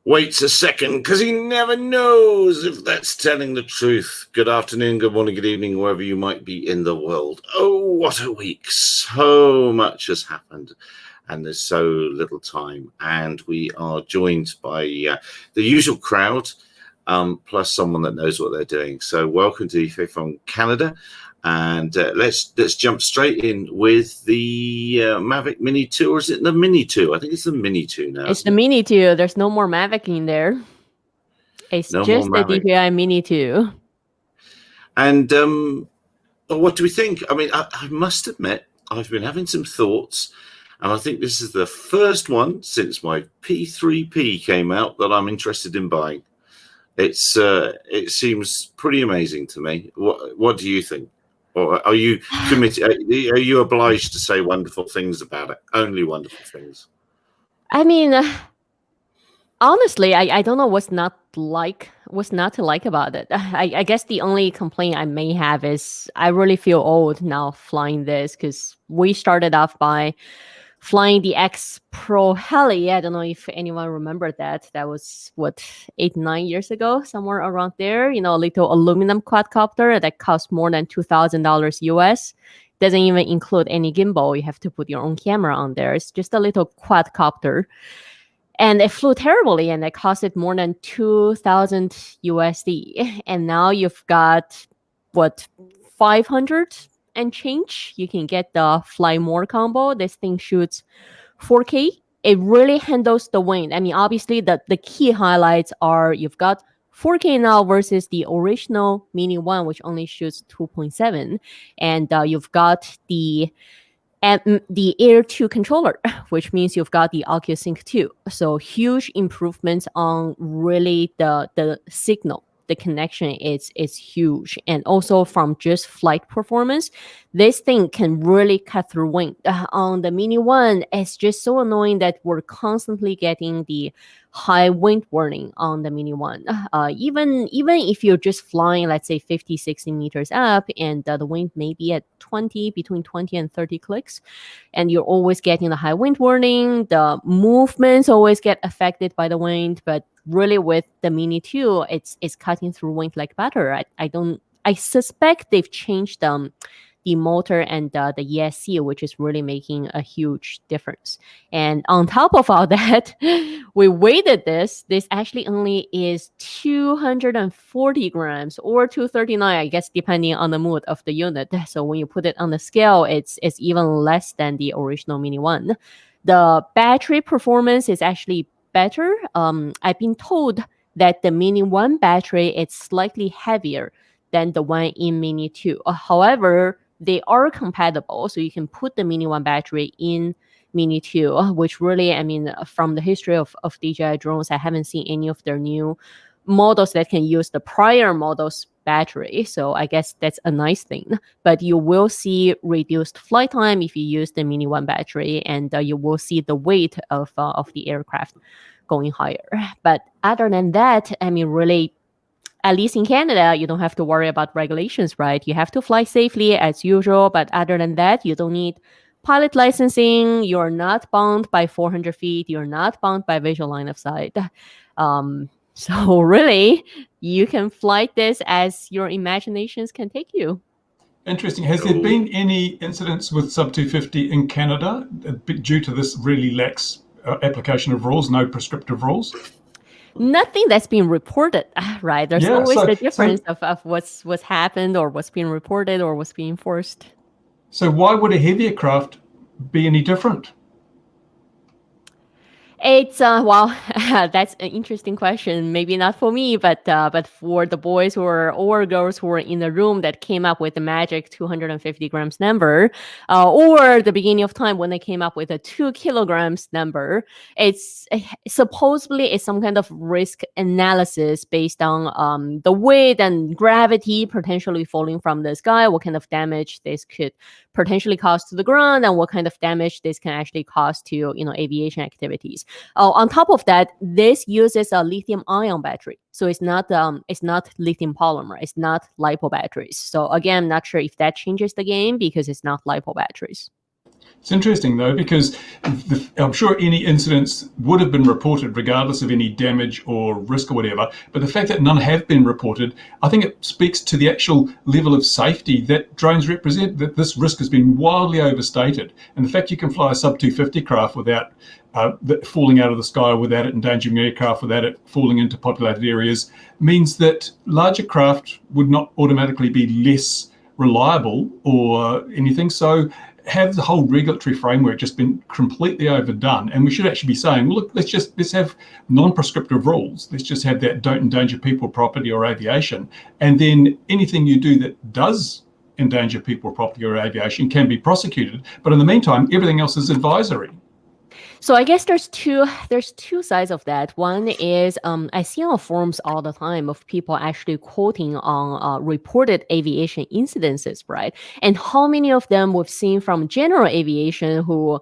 waits a second because he never knows if that's telling the truth. Good afternoon, good morning, good evening, wherever you might be in the world. Oh, what a week. So much has happened and there's so little time. And we are joined by the usual crowd, plus someone that knows what they're doing. So welcome to Yifei from Canada. And let's jump straight in with the Mavic Mini 2, or is it the Mini 2? I think it's the Mini 2 now. It's the Mini 2. There's no more Mavic in there. It's no just the DJI Mini 2. And what do we think? I mean, I must admit, I've been having some thoughts, and I think this is the first one since my P3P came out that I'm interested in buying. It seems pretty amazing to me. What do you think? Or are you committed? Are you obliged to say wonderful things about it? Only wonderful things. I mean, honestly, I don't know what's not to like about it. I guess the only complaint I may have is I really feel old now flying this, because we started off by flying the X Pro Heli. I don't know if anyone remembered that. That was, 8-9 years ago, somewhere around there. You know, a little aluminum quadcopter that cost more than $2,000 US. Doesn't even include any gimbal. You have to put your own camera on there. It's just a little quadcopter. And it flew terribly, and it costed more than 2,000 USD. And now you've got, 500 and change. You can get the Fly More combo. This thing shoots 4K. It really handles the wind. I mean, obviously, the key highlights are you've got 4K now versus the original Mini 1, which only shoots 2.7. And you've got the Air 2 controller, which means you've got the OcuSync 2. So huge improvements on really the signal. The connection is huge. And also from just flight performance, this thing can really cut through wind. On the Mini 1, it's just so annoying that we're constantly getting the high wind warning on the Mini 1. Even if you're just flying, let's say 50, 60 meters up, and the wind may be at between 20 and 30 clicks, and you're always getting the high wind warning, the movements always get affected by the wind. But really with the Mini 2, it's cutting through wind like butter. I suspect they've changed the motor and the ESC, which is really making a huge difference. And on top of all that, we weighted this. This actually only is 240 grams or 239, I guess, depending on the mood of the unit. So when you put it on the scale, it's even less than the original Mini 1. The battery performance is actually better. I've been told that the Mini 1 battery is slightly heavier than the one in Mini 2. However, they are compatible, so you can put the Mini 1 battery in Mini 2, which really, I mean, from the history of DJI drones, I haven't seen any of their new models that can use the prior model's battery. So I guess that's a nice thing. But you will see reduced flight time if you use the Mini 1 battery, and you will see the weight of the aircraft going higher. But other than that, I mean, really, at least in Canada, you don't have to worry about regulations, right? You have to fly safely as usual, but other than that, you don't need pilot licensing. You're not bound by 400 feet. You're not bound by visual line of sight. So really, you can fly this as your imaginations can take you. Interesting. Has there been any incidents with sub 250 in Canada due to this really lax application of rules, no prescriptive rules? Nothing that's been reported, right? There's always the difference of what's happened or what's being reported or what's being enforced. So why would a heavier craft be any different? It's well, that's an interesting question. Maybe not for me, but for the boys or girls who were in the room that came up with the magic 250 grams number, or the beginning of time when they came up with a 2 kilograms number. It's supposedly it's some kind of risk analysis based on the weight and gravity potentially falling from the sky, what kind of damage this could potentially cause to the ground, and what kind of damage this can actually cause to aviation activities. On top of that, this uses a lithium-ion battery, so it's not lithium polymer, it's not LiPo batteries. So again, I'm not sure if that changes the game because it's not LiPo batteries. It's interesting, though, because I'm sure any incidents would have been reported regardless of any damage or risk or whatever. But the fact that none have been reported, I think it speaks to the actual level of safety that drones represent, that this risk has been wildly overstated. And the fact you can fly a sub-250 craft without falling out of the sky, without it endangering aircraft, without it falling into populated areas, means that larger craft would not automatically be less reliable or anything. So have the whole regulatory framework just been completely overdone? And we should actually be saying, well, look, let's have non-prescriptive rules. Let's just have that don't endanger people, property, or aviation. And then anything you do that does endanger people, property, or aviation can be prosecuted. But in the meantime, everything else is advisory. So I guess there's two sides of that. One is I see on forums all the time of people actually quoting on reported aviation incidences, right? And how many of them we've seen from general aviation who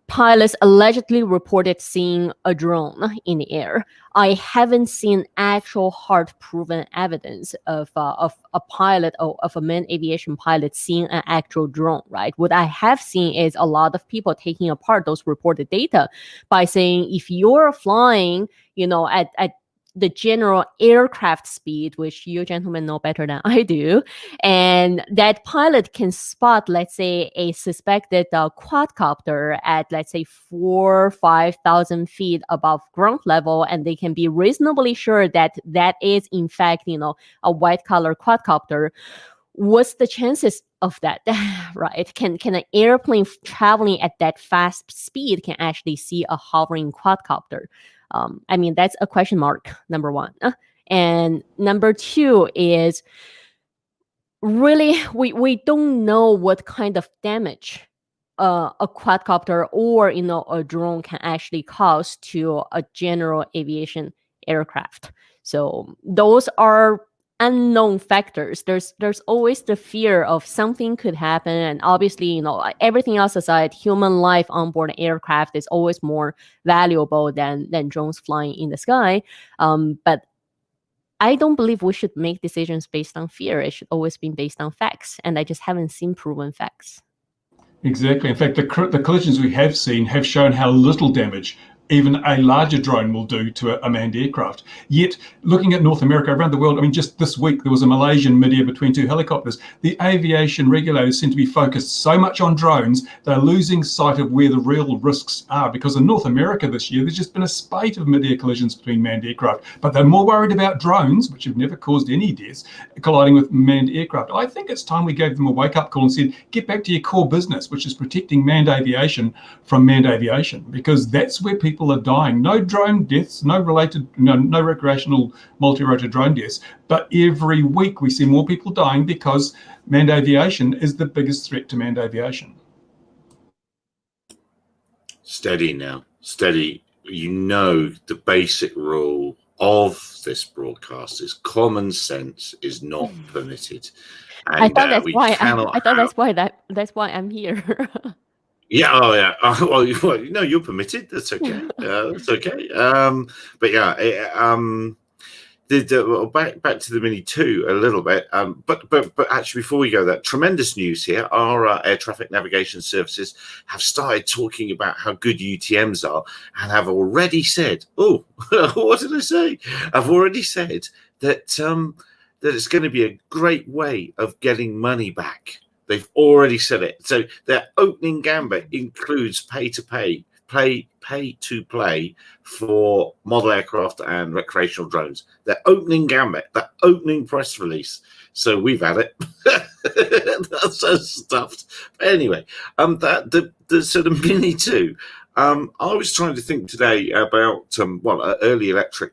pilots allegedly reported seeing a drone in the air. I haven't seen actual hard proven evidence of a pilot or of a manned aviation pilot seeing an actual drone, right? What I have seen is a lot of people taking apart those reported data by saying if you're flying, at the general aircraft speed, which you gentlemen know better than I do, and that pilot can spot, let's say, a suspected quadcopter at, let's say, 4,000 or 5,000 feet above ground level, and they can be reasonably sure that that is, in fact, a white-collar quadcopter. What's the chances of that, right? Can an airplane traveling at that fast speed can actually see a hovering quadcopter? That's a question mark, number one. And number two is really, we don't know what kind of damage a quadcopter or, a drone can actually cause to a general aviation aircraft. So those are unknown factors. There's always the fear of something could happen, and obviously, everything else aside, human life on board an aircraft is always more valuable than drones flying in the sky. But I don't believe we should make decisions based on fear. It should always be based on facts, and I just haven't seen proven facts. Exactly. In fact, the collisions we have seen have shown how little damage even a larger drone will do to a manned aircraft. Yet, looking at North America, around the world, just this week there was a Malaysian mid-air between two helicopters. The aviation regulators seem to be focused so much on drones, they're losing sight of where the real risks are. Because in North America this year, there's just been a spate of mid-air collisions between manned aircraft. But they're more worried about drones, which have never caused any deaths, colliding with manned aircraft. I think it's time we gave them a wake-up call and said, get back to your core business, which is protecting manned aviation from manned aviation, because that's where people are dying. No drone deaths, no recreational multi-rotor drone deaths, but every week we see more people dying because manned aviation is the biggest threat to manned aviation. Steady now, steady. The basic rule of this broadcast is common sense is not permitted. And I thought that's why I'm here. Yeah. Oh, yeah. Well, you're permitted. That's okay. That's okay. But yeah, back to the Mini 2 a little bit. But actually, before we go, that tremendous news here. Our air traffic navigation services have started talking about how good UTMs are, and have already said, "Oh, what did I say?" I've already said that that it's going to be a great way of getting money back. They've already said it. So their opening gambit includes pay to play for model aircraft and recreational drones. Their opening gambit, that opening press release. So we've had it. That's so stuffed. But anyway, the Mini 2. I was trying to think today about early electric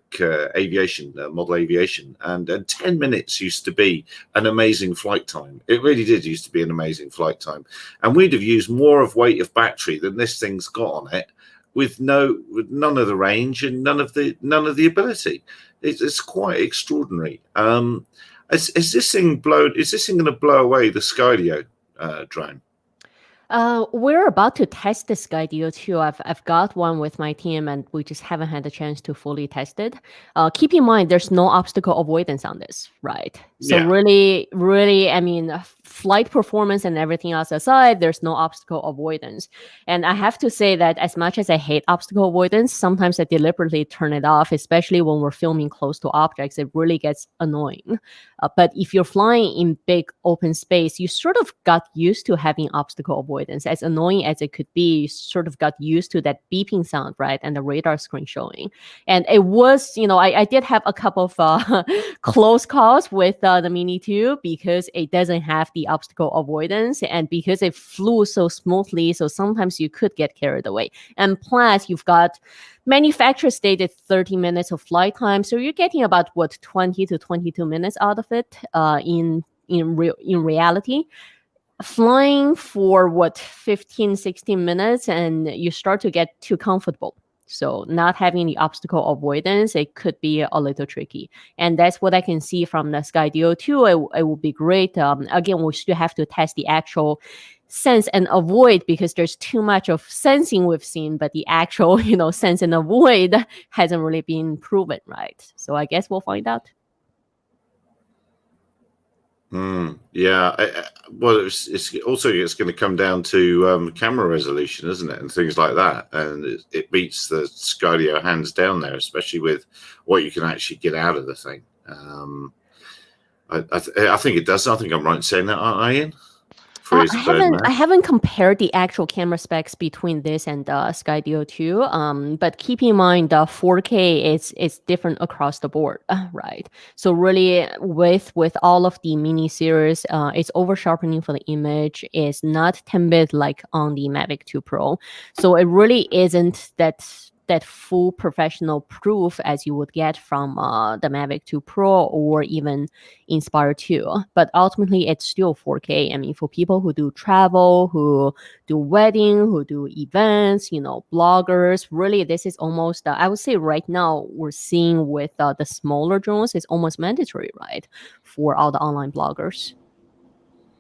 aviation, model aviation, and 10 minutes used to be an amazing flight time. It really did used to be an amazing flight time, and we'd have used more of weight of battery than this thing's got on it, with none of the range and none of the ability. It's quite extraordinary. Is this thing going to blow away the Skydio drone? We're about to test the Skydio too. I've got one with my team, and we just haven't had a chance to fully test it. Keep in mind, there's no obstacle avoidance on this, right? So really, flight performance and everything else aside, there's no obstacle avoidance. And I have to say that as much as I hate obstacle avoidance, sometimes I deliberately turn it off, especially when we're filming close to objects. It really gets annoying. But if you're flying in big open space, you sort of got used to having obstacle avoidance. As annoying as it could be, you sort of got used to that beeping sound, right? And the radar screen showing. And it was, I did have a couple of close calls with the Mini 2 because it doesn't have the obstacle avoidance and because it flew so smoothly. So sometimes you could get carried away. And plus, you've got manufacturer stated 30 minutes of flight time. So you're getting about 20 to 22 minutes out of it in reality. Flying for 15, 16 minutes and you start to get too comfortable. So not having the obstacle avoidance, it could be a little tricky. And that's what I can see from the Skydio 2. It will be great. Again, we still have to test the actual sense and avoid because there's too much of sensing we've seen, but the actual, sense and avoid hasn't really been proven, right? So I guess we'll find out. Yeah. Well, it's also going to come down to camera resolution, isn't it, and things like that. And it beats the Skydio hands down there, especially with what you can actually get out of the thing. I think it does. I think I'm right in saying that, aren't I, Ian? I haven't compared the actual camera specs between this and Skydio 2. But keep in mind, 4K is different across the board, right? So really, with all of the Mini series, it's over sharpening for the image. It's not 10-bit like on the Mavic 2 Pro. So it really isn't that full professional proof as you would get from the Mavic 2 Pro or even Inspire 2. But ultimately, it's still 4K. I mean, for people who do travel, who do wedding, who do events, bloggers, really, this is almost, I would say right now, we're seeing with the smaller drones, it's almost mandatory, right, for all the online bloggers.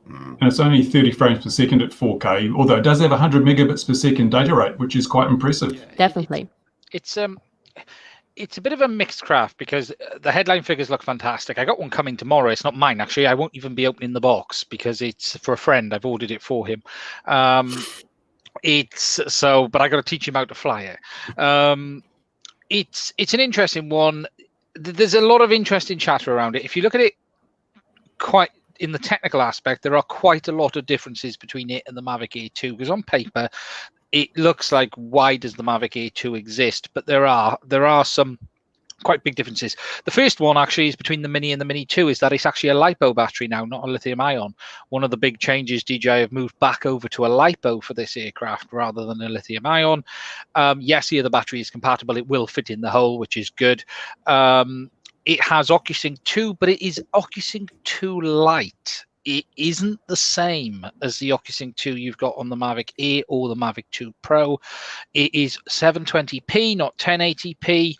And it's only 30 frames per second at 4K, although it does have 100 megabits per second data rate, which is quite impressive. Yeah, definitely. It's a bit of a mixed craft because the headline figures look fantastic. I got one coming tomorrow. It's not mine, actually. I won't even be opening the box because it's for a friend. I've ordered it for him. But I got to teach him how to fly it. It's an interesting one. There's a lot of interesting chatter around it. If you look at it quite in the technical aspect, there are quite a lot of differences between it and the Mavic Air 2 because on paper, it looks like why does the Mavic Air 2 exist? But there are some quite big differences. The first one actually is between the Mini and the Mini 2 is that it's actually a LiPo battery now, not a lithium ion. One of the big changes, DJI have moved back over to a LiPo for this aircraft rather than a lithium ion. Yes, here the battery is compatible. It will fit in the hole, which is good. It has OcuSync 2, but it is OcuSync 2 Lite. It isn't the same as the OcuSync 2 you've got on the Mavic Air or the Mavic 2 Pro. It is 720p, not 1080p.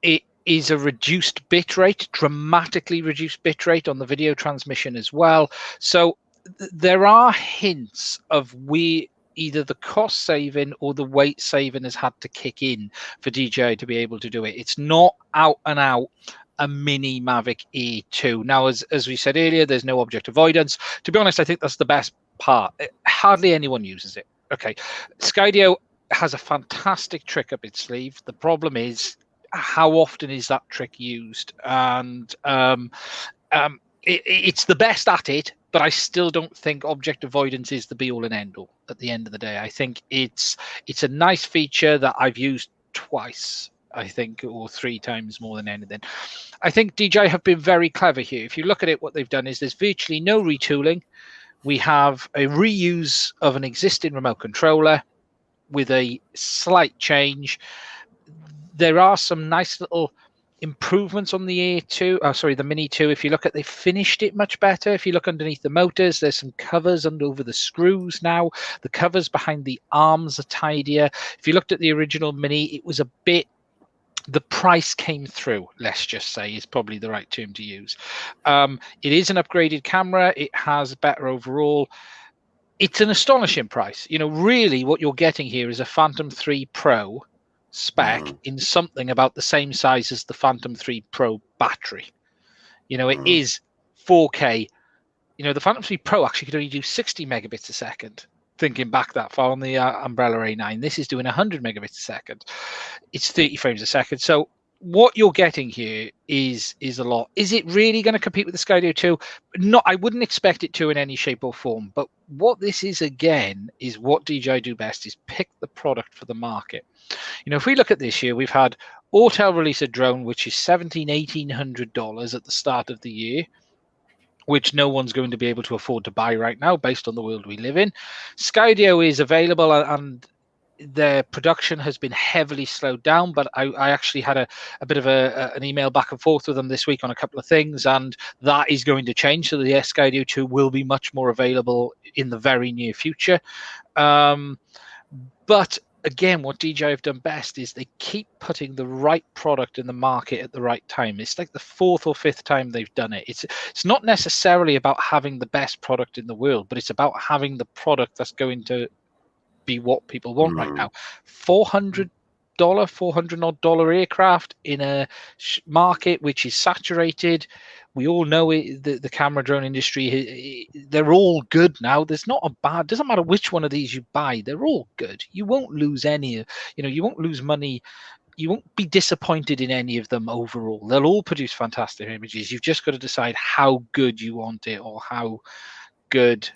It is a reduced bitrate, dramatically reduced bitrate on the video transmission as well. So there are hints of either the cost saving or the weight saving has had to kick in for DJI to be able to do it. It's not out and out a mini Mavic Air 2. Now, as we said earlier, there's no object avoidance. To be honest, I think that's the best part. Hardly anyone uses it. Okay, Skydio has a fantastic trick up its sleeve. The problem is, how often is that trick used? And it's the best at it, but I still don't think object avoidance is the be-all and end-all at the end of the day. I think it's a nice feature that I've used twice, I think, or 3 times more than anything. I think DJI have been very clever here. If you look at it, what they've done is there's virtually no retooling. We have a reuse of an existing remote controller with a slight change. There are some nice little improvements on the Air 2, the Mini 2. If you look at, they finished it much better. If you look underneath the motors, there's some covers over the screws now. The covers behind the arms are tidier. If you looked at the original Mini, it was a bit, the price came through, let's just say, is probably the right term to use. It is an upgraded camera. It has better overall. It's an astonishing price. Really what you're getting here is a Phantom 3 Pro spec in something about the same size as the Phantom 3 Pro battery. It is 4K the Phantom 3 Pro actually could only do 60 megabits a second. Thinking back that far on the Umbrella A9, this is doing 100 megabits a second. It's 30 frames a second. So what you're getting here is a lot. Is it really going to compete with the Skydio 2? No, I wouldn't expect it to in any shape or form. But what this is, again, is what DJI do best, is pick the product for the market. If we look at this year, we've had Autel release a drone, which is $1,800 at the start of the year, which no one's going to be able to afford to buy right now based on the world we live in. Skydio is available, and their production has been heavily slowed down, but I actually had a bit of an email back and forth with them this week on a couple of things, and that is going to change. So the Skydio 2 will be much more available in the very near future. But again, what DJI have done best is they keep putting the right product in the market at the right time. It's like the fourth or fifth time they've done it. It's not necessarily about having the best product in the world, but it's about having the product that's going to be what people want right now. $400 odd aircraft in a market which is saturated. We all know it. The camera drone industry, they're all good now. There's not a bad. Doesn't matter which one of these you buy. They're all good. You won't lose any. You won't lose money. You won't be disappointed in any of them overall. They'll all produce fantastic images. You've just got to decide how good you want it, or how good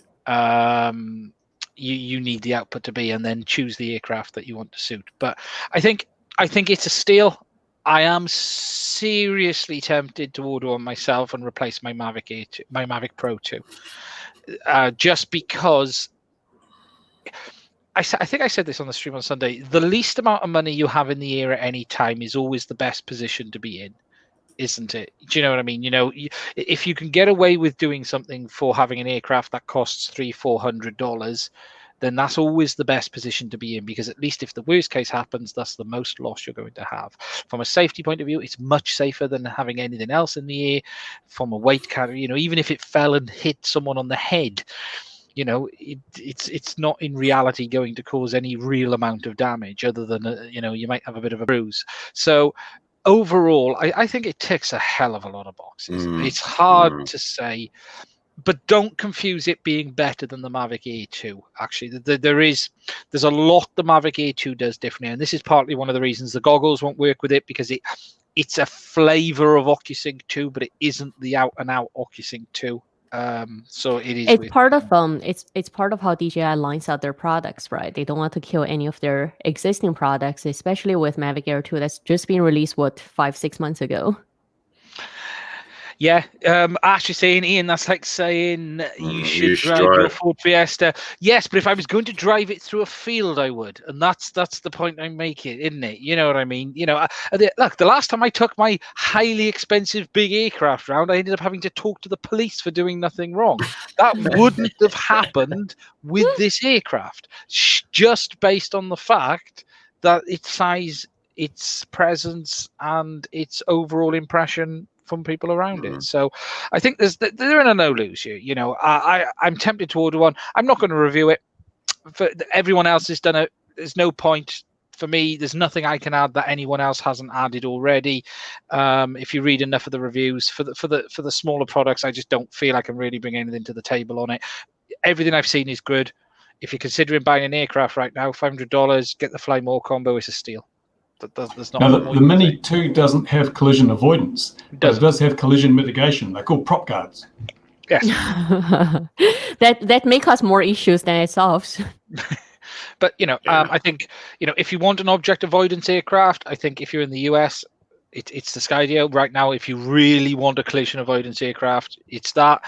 you need the output to be, and then choose the aircraft that you want to suit. But I think it's a steal. I am seriously tempted to order one myself and replace my Mavic Pro 2, just because I think I said this on the stream on Sunday. The least amount of money you have in the air at any time is always the best position to be in, isn't it? Do you know what I mean? If you can get away with doing something for having an aircraft that costs $300-400, then that's always the best position to be in, because at least if the worst case happens, that's the most loss you're going to have. From a safety point of view, it's much safer than having anything else in the air. From a weight carrier, even if it fell and hit someone on the head, it's not in reality going to cause any real amount of damage, other than you might have a bit of a bruise. So overall, I think it ticks a hell of a lot of boxes. It's hard to say, but don't confuse it being better than the Mavic Air 2. Actually, there's a lot the Mavic Air 2 does differently, and this is partly one of the reasons the goggles won't work with it, because it's a flavor of OcuSync 2, but it isn't the out and out OcuSync 2. So it is. It's part of it's part of how DJI lines out their products, right? They don't want to kill any of their existing products, especially with Mavic Air 2 that's just been released 5-6 months ago. Yeah, actually saying, Ian, that's like saying you should drive your Ford Fiesta. Yes, but if I was going to drive it through a field, I would, and that's the point I'm making, isn't it? You know what I mean? Look, the last time I took my highly expensive big aircraft round, I ended up having to talk to the police for doing nothing wrong. That wouldn't have happened with this aircraft, just based on the fact that its size, its presence, and its overall impression from people around it. So I think they're in a no-lose here. I'm tempted to order one. I'm not going to review it. For everyone else has done it. There's no point for me. There's nothing I can add that anyone else hasn't added already. If you read enough of the reviews for the smaller products, I just don't feel I can really bring anything to the table on it. Everything I've seen is good. If you're considering buying an aircraft right now, $500, get the Fly More combo. It's a steal. There's not. Now, the Mini 2 doesn't have collision avoidance, but it does have collision mitigation. They're called prop guards. Yes. that may cause more issues than it solves. But I think if you want an object avoidance aircraft, I think if you're in the US, it's the Skydio right now. If you really want a collision avoidance aircraft, it's that.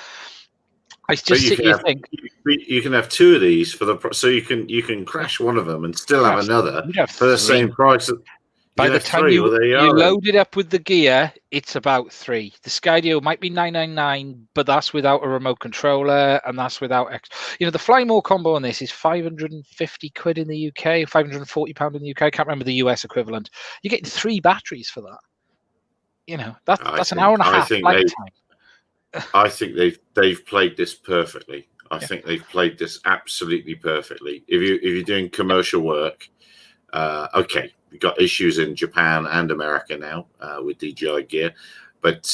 I just think you can have two of these so you can crash one of them and still have another for the same price. By the time you load it up with the gear, it's about $3. The Skydio might be $999, but that's without a remote controller, and that's without the Fly More combo on this is £550 in the UK, £540 in the UK. I can't remember the US equivalent. You're getting 3 batteries for that. That's an hour and a half flight time. I think they've played this perfectly. I think they've played this absolutely perfectly. If you're doing commercial work, okay, we've got issues in Japan and America now with DJI gear, but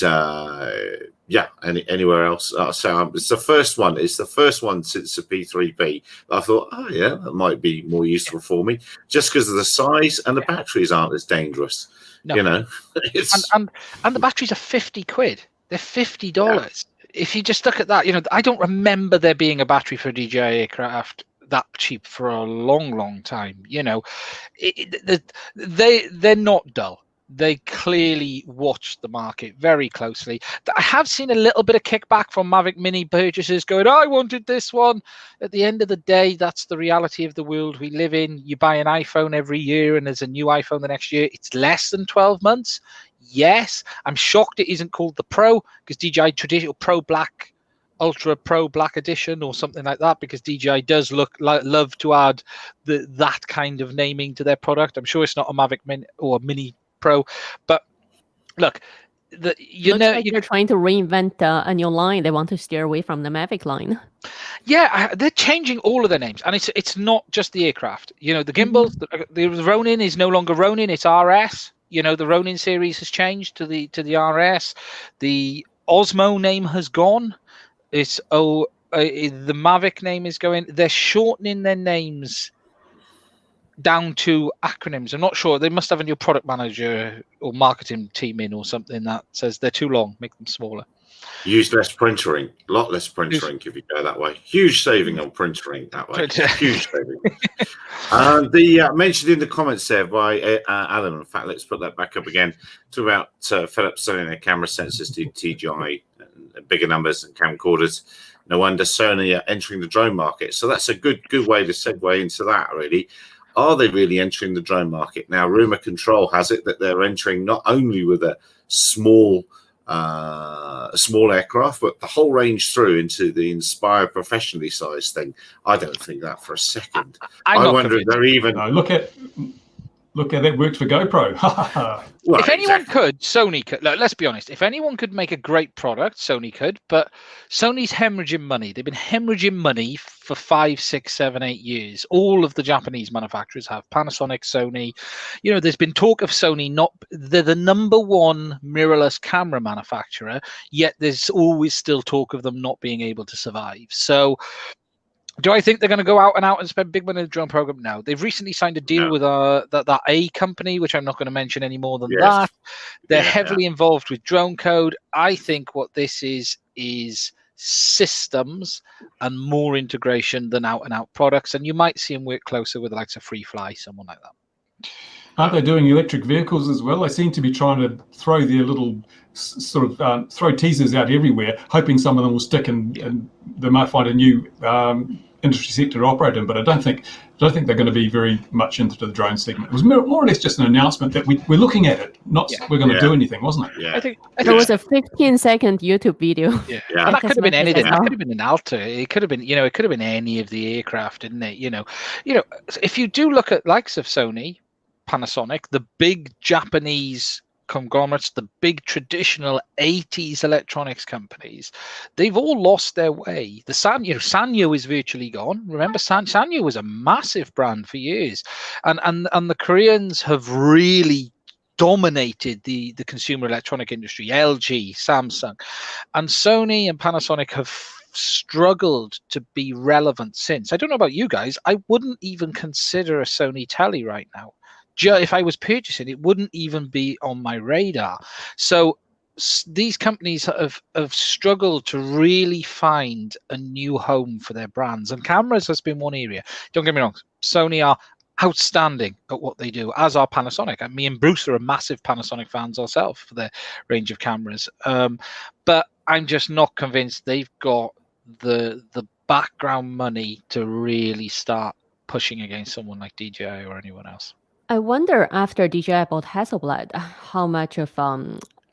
yeah, anywhere else. So it's the first one. It's the first one since the P3B. I thought, oh yeah, that might be more useful for me, just because of the size and the batteries aren't as dangerous. No. You know, it's and the batteries are 50 quid. They're $50. If you just look at that, I don't remember there being a battery for a DJI aircraft that cheap for a long time. They're not dull. They clearly watch the market very closely. I have seen a little bit of kickback from Mavic Mini purchasers going, I wanted this one. At the end of the day, that's the reality of the world we live in. You buy an iPhone every year and there's a new iPhone the next year. It's less than 12 months. Yes, I'm shocked it isn't called the Pro, because DJI traditional Pro Black, Ultra Pro Black Edition or something like that, because DJI does love to add that kind of naming to their product. I'm sure it's not a Mavic Mini or a Mini Pro, but look, Looks like they're trying to reinvent a new line. They want to steer away from the Mavic line. Yeah, they're changing all of their names, and it's not just the aircraft. The gimbals, the Ronin is no longer Ronin; it's RS. The Ronin series has changed to the RS. The Osmo name has gone. It's the Mavic name is going. They're shortening their names down to acronyms. I'm not sure. They must have a new product manager or marketing team in or something that says they're too long, make them smaller. Use less printer ink, a lot less printer ink if you go that way. Huge saving on printer ink that way. Huge saving. The mentioned in the comments there by Alan. In fact, let's put that back up again. Talk about Philips selling their camera sensors to DJI, bigger numbers and camcorders. No wonder Sony are entering the drone market. So that's a good way to segue into that, really. Are they really entering the drone market? Now, Rumor Control has it that they're entering not only with a small aircraft, but the whole range through into the Inspire professionally sized thing. I don't think that for a second. I wonder if they're even... No, look at that worked for GoPro. Well, if anyone could, Sony could. Let's be honest. If anyone could make a great product, Sony could. But Sony's hemorrhaging money. They've been hemorrhaging money for 5, 6, 7, 8 years. All of the Japanese manufacturers have. Panasonic, Sony. There's been talk of Sony they're the #1 mirrorless camera manufacturer, yet there's always still talk of them not being able to survive. So do I think they're going to go out and spend big money on the drone program? No. They've recently signed a deal with that A company, which I'm not going to mention any more than that. They're heavily involved with drone code. I think what this is systems and more integration than out-and-out products. And you might see them work closer with the likes of FreeFly, someone like that. Aren't they doing electric vehicles as well? They seem to be trying to throw their little sort of throw teasers out everywhere, hoping some of them will stick and they might find a new industry sector to operate in. But I don't think they're going to be very much into the drone segment. It was more or less just an announcement that we're looking at it, not we're going to do anything, wasn't it? Yeah. I think there was a 15-second YouTube video. Yeah. And that could have been anything. That could have been an Alta. It could have been, it could have been any of the aircraft, didn't it? If you do look at likes of Sony, Panasonic, the big Japanese conglomerates, the big traditional 80s electronics companies, they've all lost their way. The Sanyo is virtually gone. Remember, Sanyo was a massive brand for years, and the Koreans have really dominated the consumer electronic industry. LG, Samsung, and Sony and Panasonic have struggled to be relevant since. I don't know about you guys. I wouldn't even consider a Sony telly right now. If I was purchasing, it wouldn't even be on my radar. So these companies have struggled to really find a new home for their brands. And cameras has been one area. Don't get me wrong. Sony are outstanding at what they do, as are Panasonic. And me and Bruce are massive Panasonic fans ourselves for their range of cameras. But I'm just not convinced they've got the background money to really start pushing against someone like DJI or anyone else. I wonder after DJI bought Hasselblad, how much of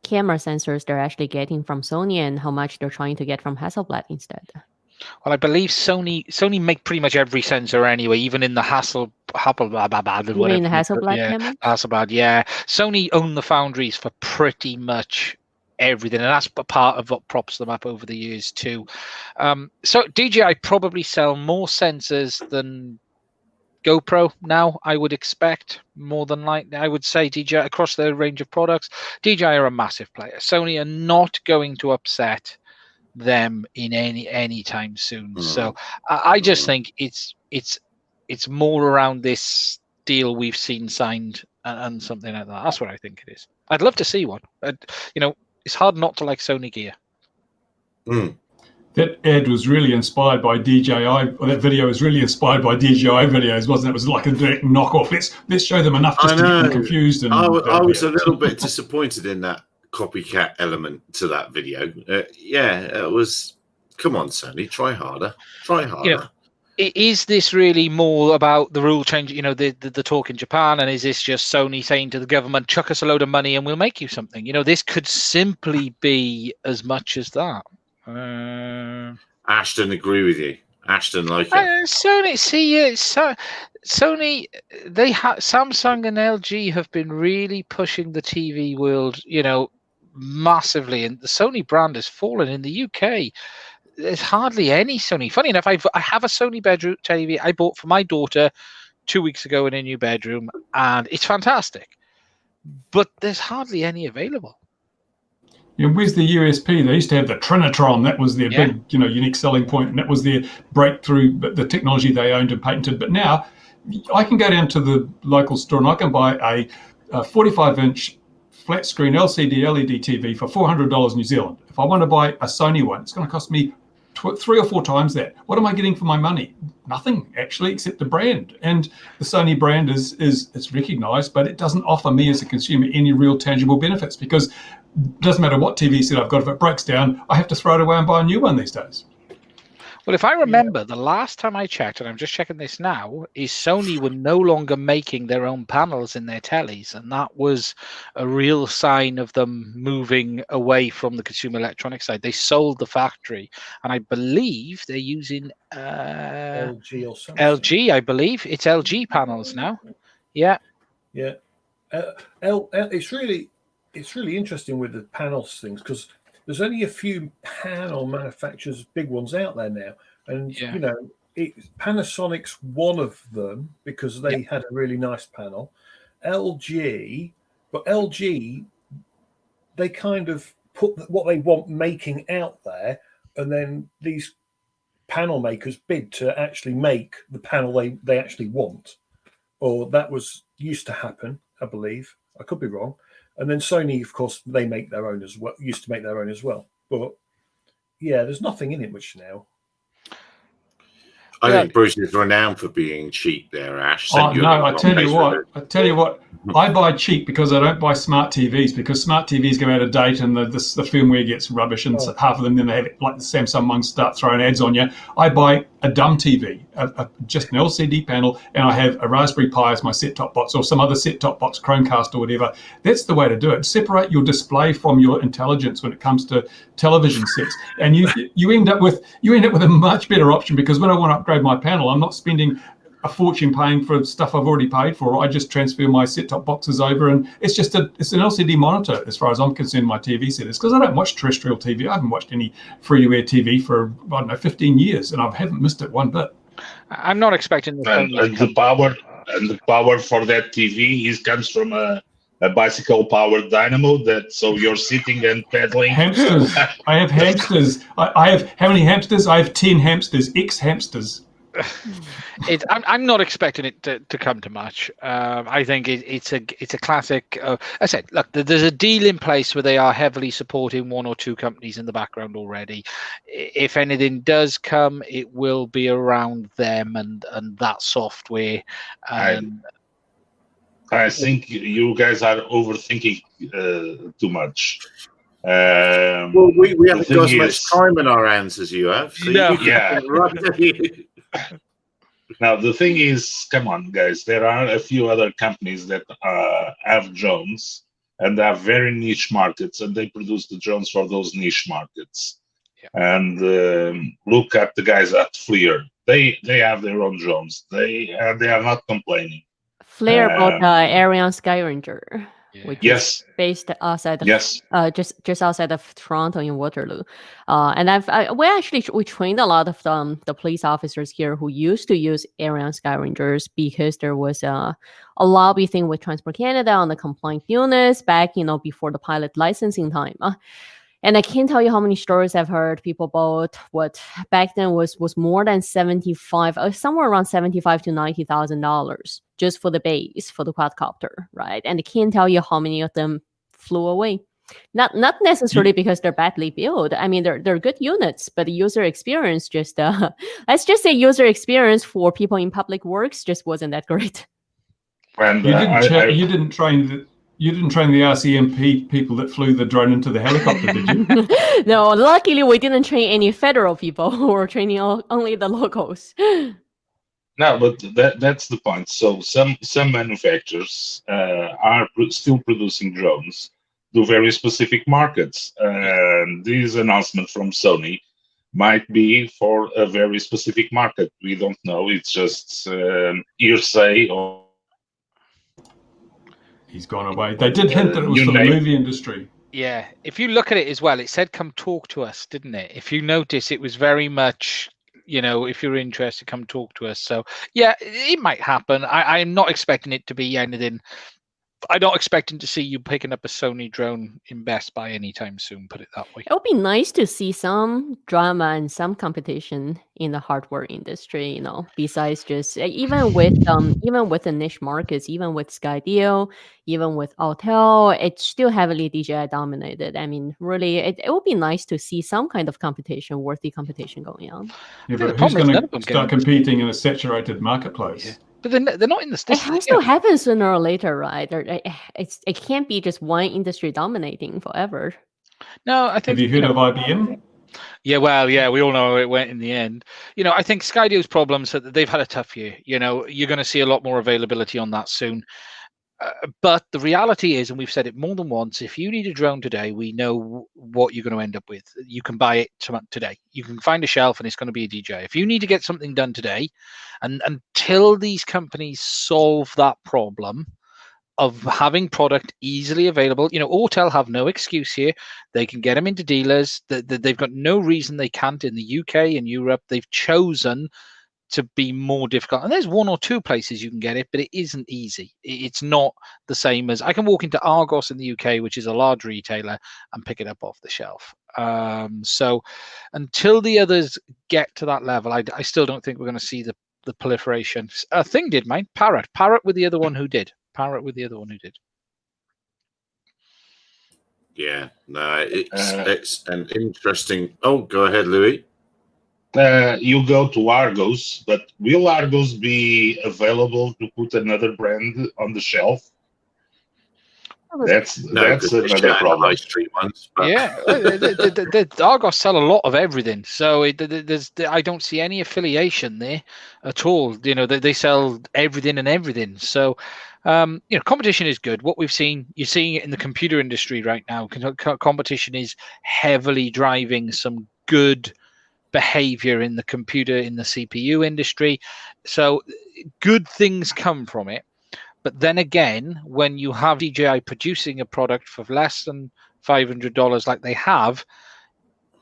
camera sensors they're actually getting from Sony and how much they're trying to get from Hasselblad instead. Well, I believe Sony make pretty much every sensor anyway, even in the Hasselblad. You mean the Hasselblad camera? Hasselblad, yeah. Sony own the foundries for pretty much everything, and that's part of what props them up over the years too. So DJI probably sell more sensors than GoPro now, I would expect more than likely. I would say DJI across their range of products, DJI are a massive player. Sony are not going to upset them in any time soon. So I just think it's more around this deal we've seen signed and something like that. That's what I think it is. I'd love to see one. It's hard not to like Sony gear. That ad was really inspired by DJI, or that video was really inspired by DJI videos, wasn't it? It was like a direct knockoff. Let's show them enough just to get them confused. And I was a little bit disappointed in that copycat element to that video. It was. Come on, Sony, try harder. Is this really more about the rule change? The talk in Japan, and is this just Sony saying to the government, "Chuck us a load of money and we'll make you something"? This could simply be as much as that. Ashton, agree with you. Ashton, like it. Sony, Sony, Samsung and LG have been really pushing the TV world, massively, and the Sony brand has fallen in the UK. There's hardly any Sony. Funny enough, I have a Sony bedroom TV I bought for my daughter 2 weeks ago in a new bedroom, and it's fantastic. But there's hardly any available. Where's the USP? They used to have the Trinitron. That was their big, unique selling point, and that was their breakthrough, the technology they owned and patented. But now, I can go down to the local store and I can buy a 45-inch flat screen LCD LED TV for $400 New Zealand. If I want to buy a Sony one, it's going to cost me 3 or 4 times that. What am I getting for my money? Nothing, actually, except the brand. And the Sony brand is recognized, but it doesn't offer me as a consumer any real tangible benefits, because it doesn't matter what TV set I've got. If it breaks down, I have to throw it away and buy a new one these days. Well, if I remember, the last time I checked, and I'm just checking this now, is Sony were no longer making their own panels in their tellies, and that was a real sign of them moving away from the consumer electronics side. They sold the factory, and I believe they're using LG or something. LG, I believe. It's LG panels now. Yeah. Yeah. It's really interesting with the panels things, because there's only a few panel manufacturers, big ones out there now. And, Panasonic's one of them because they had a really nice panel. LG, they kind of put what they want making out there, and then these panel makers bid to actually make the panel they actually want. Or that was used to happen, I believe. I could be wrong. And then Sony, of course, they make their own as well. Used to make their own as well. But there's nothing in it much now. I think Bruce is renowned for being cheap there, Ash. I tell you what, I buy cheap because I don't buy smart TVs, because smart TVs go out of date and the firmware gets rubbish, and half of them, then they have, like the Samsung ones, start throwing ads on you. I buy a dumb TV, just an LCD panel, and I have a Raspberry Pi as my set-top box, or some other set-top box, Chromecast or whatever. That's the way to do it. Separate your display from your intelligence when it comes to television sets, and you end up with a much better option, because when I want to upgrade my panel, I'm not spending a fortune paying for stuff I've already paid for. I just transfer my set-top boxes over, and it's an LCD monitor as far as I'm concerned. My TV set is, because I don't watch terrestrial TV. I haven't watched any free-to-air TV for 15 years, and I haven't missed it one bit. I'm not expecting this. And the power for that TV comes from a bicycle-powered dynamo. So you're sitting and pedaling. Hamsters. I have hamsters. I have how many hamsters? I have 10 hamsters. Hamsters. I'm not expecting it to come to much. I think it's a classic. I said, look, there's a deal in place where they are heavily supporting 1 or 2 companies in the background already. If anything does come, it will be around them and that software. I think you guys are overthinking too much. Well, we haven't got as much time in our hands as you have. So no. Now, the thing is, come on, guys, there are a few other companies that have drones, and they have very niche markets, and they produce the drones for those niche markets. Yeah. And look at the guys at FLIR. They have their own drones. They are not complaining. FLIR bought Ariane Skyranger. which Yes. is based outside of Yes. just outside of Toronto in Waterloo. And we trained a lot of the police officers here who used to use Ariane Skyrangers because there was a lobby thing with Transport Canada on the compliant units back, before the pilot licensing time. And I can't tell you how many stories I've heard. People bought what back then was more than somewhere around $75,000 to $90,000 just for the base, for the quadcopter, right? And I can't tell you how many of them flew away. Not necessarily because they're badly built. I mean, they're good units, but the user experience just let's just say user experience for people in public works just wasn't that great. And You didn't train the RCMP people that flew the drone into the helicopter, did you? No, luckily we didn't train any federal people. We were training only the locals. No, but that's the point. So some manufacturers are still producing drones to very specific markets. And this announcement from Sony might be for a very specific market. We don't know. It's just hearsay. Or He's gone away. They did hint that it was for the movie industry. Yeah, if you look at it as well, it said come talk to us, didn't it? If you notice, it was very much, if you're interested, come talk to us. So yeah, it might happen. I'm not expecting it to be anything. I'm not expecting to see you picking up a Sony drone in Best Buy anytime soon, put it that way. It would be nice to see some drama and some competition in the hardware industry, besides just even with the niche markets, even with Skydio, even with Autel, it's still heavily DJI dominated. I mean, really, it would be nice to see some kind of competition, worthy competition going on. Yeah, but who's going to start competing in a saturated marketplace? Yeah. But they're not in the It has to happen sooner or later, right? It can't be just one industry dominating forever. No, I think. Have you heard of IBM? Yeah, well, yeah, we all know how it went in the end. I think Skydio's problems that they've had a tough year. You're going to see a lot more availability on that soon. But the reality is, and we've said it more than once, if you need a drone today, we know what you're going to end up with. You can buy it today. You can find a shelf and it's going to be a DJI. If you need to get something done today, and until these companies solve that problem of having product easily available, Autel have no excuse here. They can get them into dealers. They've got no reason they can't in the UK and Europe. They've chosen to be more difficult, and there's one or two places you can get it, but it isn't easy. It's not the same as I can walk into Argos in the UK, which is a large retailer, and pick it up off the shelf. So until the others get to that level, I still don't think we're going to see the proliferation. Thing did mine. Parrot with the other one who did. Yeah, no, it's an interesting. Oh, go ahead, Louis. You go to Argos, but will Argos be available to put another brand on the shelf? That's another problem. High street ones, but... Yeah, the Argos sell a lot of everything, so I don't see any affiliation there at all. They sell everything and everything. So, competition is good. What we've seen, you're seeing it in the computer industry right now. Competition is heavily driving some good behavior in the CPU industry. So good things come from it. But then again, when you have DJI producing a product for less than $500 like they have,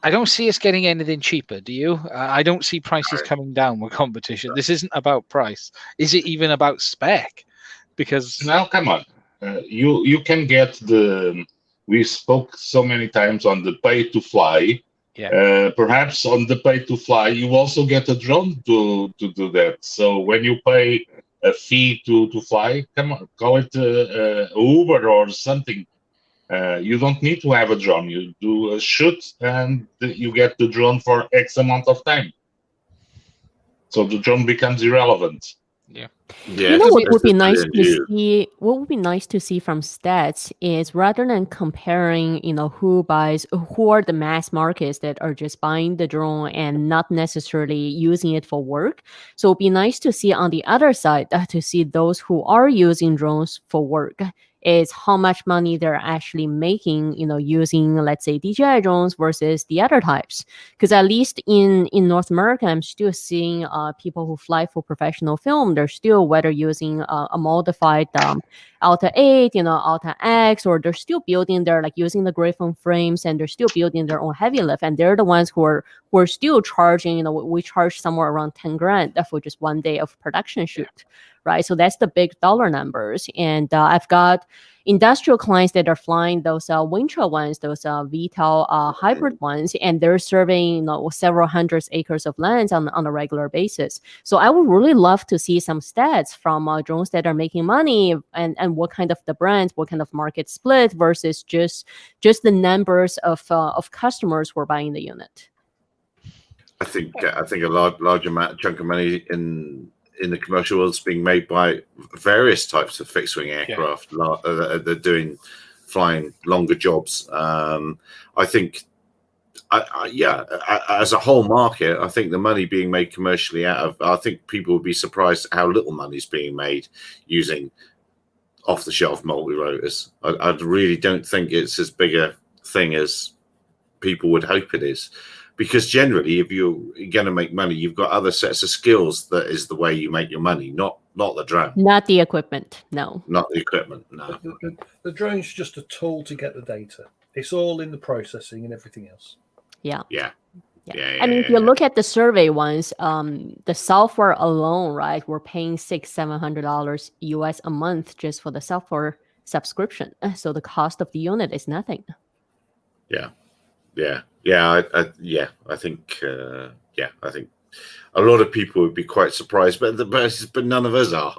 I don't see us getting anything cheaper. Do you? I don't see prices coming down with competition. This isn't about price. Is it even about spec? Because now, come on, you can get we spoke so many times on the pay to fly. Yeah. Perhaps on the pay to fly, you also get a drone to do that. So when you pay a fee to fly, come on, call it Uber or something. You don't need to have a drone. You do a shoot and you get the drone for X amount of time. So the drone becomes irrelevant. Yeah. What would be nice to see? What would be nice to see from stats is rather than comparing, who are the mass markets that are just buying the drone and not necessarily using it for work. So it'd be nice to see on the other side to see those who are using drones for work is how much money they're actually making, using, let's say, DJI drones versus the other types. Because at least in North America, I'm still seeing people who fly for professional film. They're still whether using a modified Alta 8, Alta X, or they're still building their, like using the Griffon frames, and they're still building their own heavy lift, and they're the ones who are still charging. We charge somewhere around 10 grand for just one day of production shoot, right? So that's the big dollar numbers. And I've got industrial clients that are flying those Wintra ones, those VTOL hybrid ones, and they're serving several hundreds acres of lands on a regular basis. So I would really love to see some stats from drones that are making money, and what kind of the brands, what kind of market split versus just the numbers of customers who are buying the unit. I think a large chunk of money in the commercial world is being made by various types of fixed wing aircraft. They're flying longer jobs. I think, as a whole market, I think the money being made commercially I think people would be surprised at how little money is being made using off-the-shelf multi-rotors. I really don't think it's as big a thing as people would hope it is. Because generally, if you're going to make money, you've got other sets of skills. That is the way you make your money, not the drone. Not the equipment, no. Not the equipment, no. The drone's just a tool to get the data. It's all in the processing and everything else. Yeah. Yeah. I mean, if you look at the survey ones, the software alone, right, we're paying $600-700 US a month just for the software subscription. So the cost of the unit is nothing. Yeah. I think a lot of people would be quite surprised, but none of us are.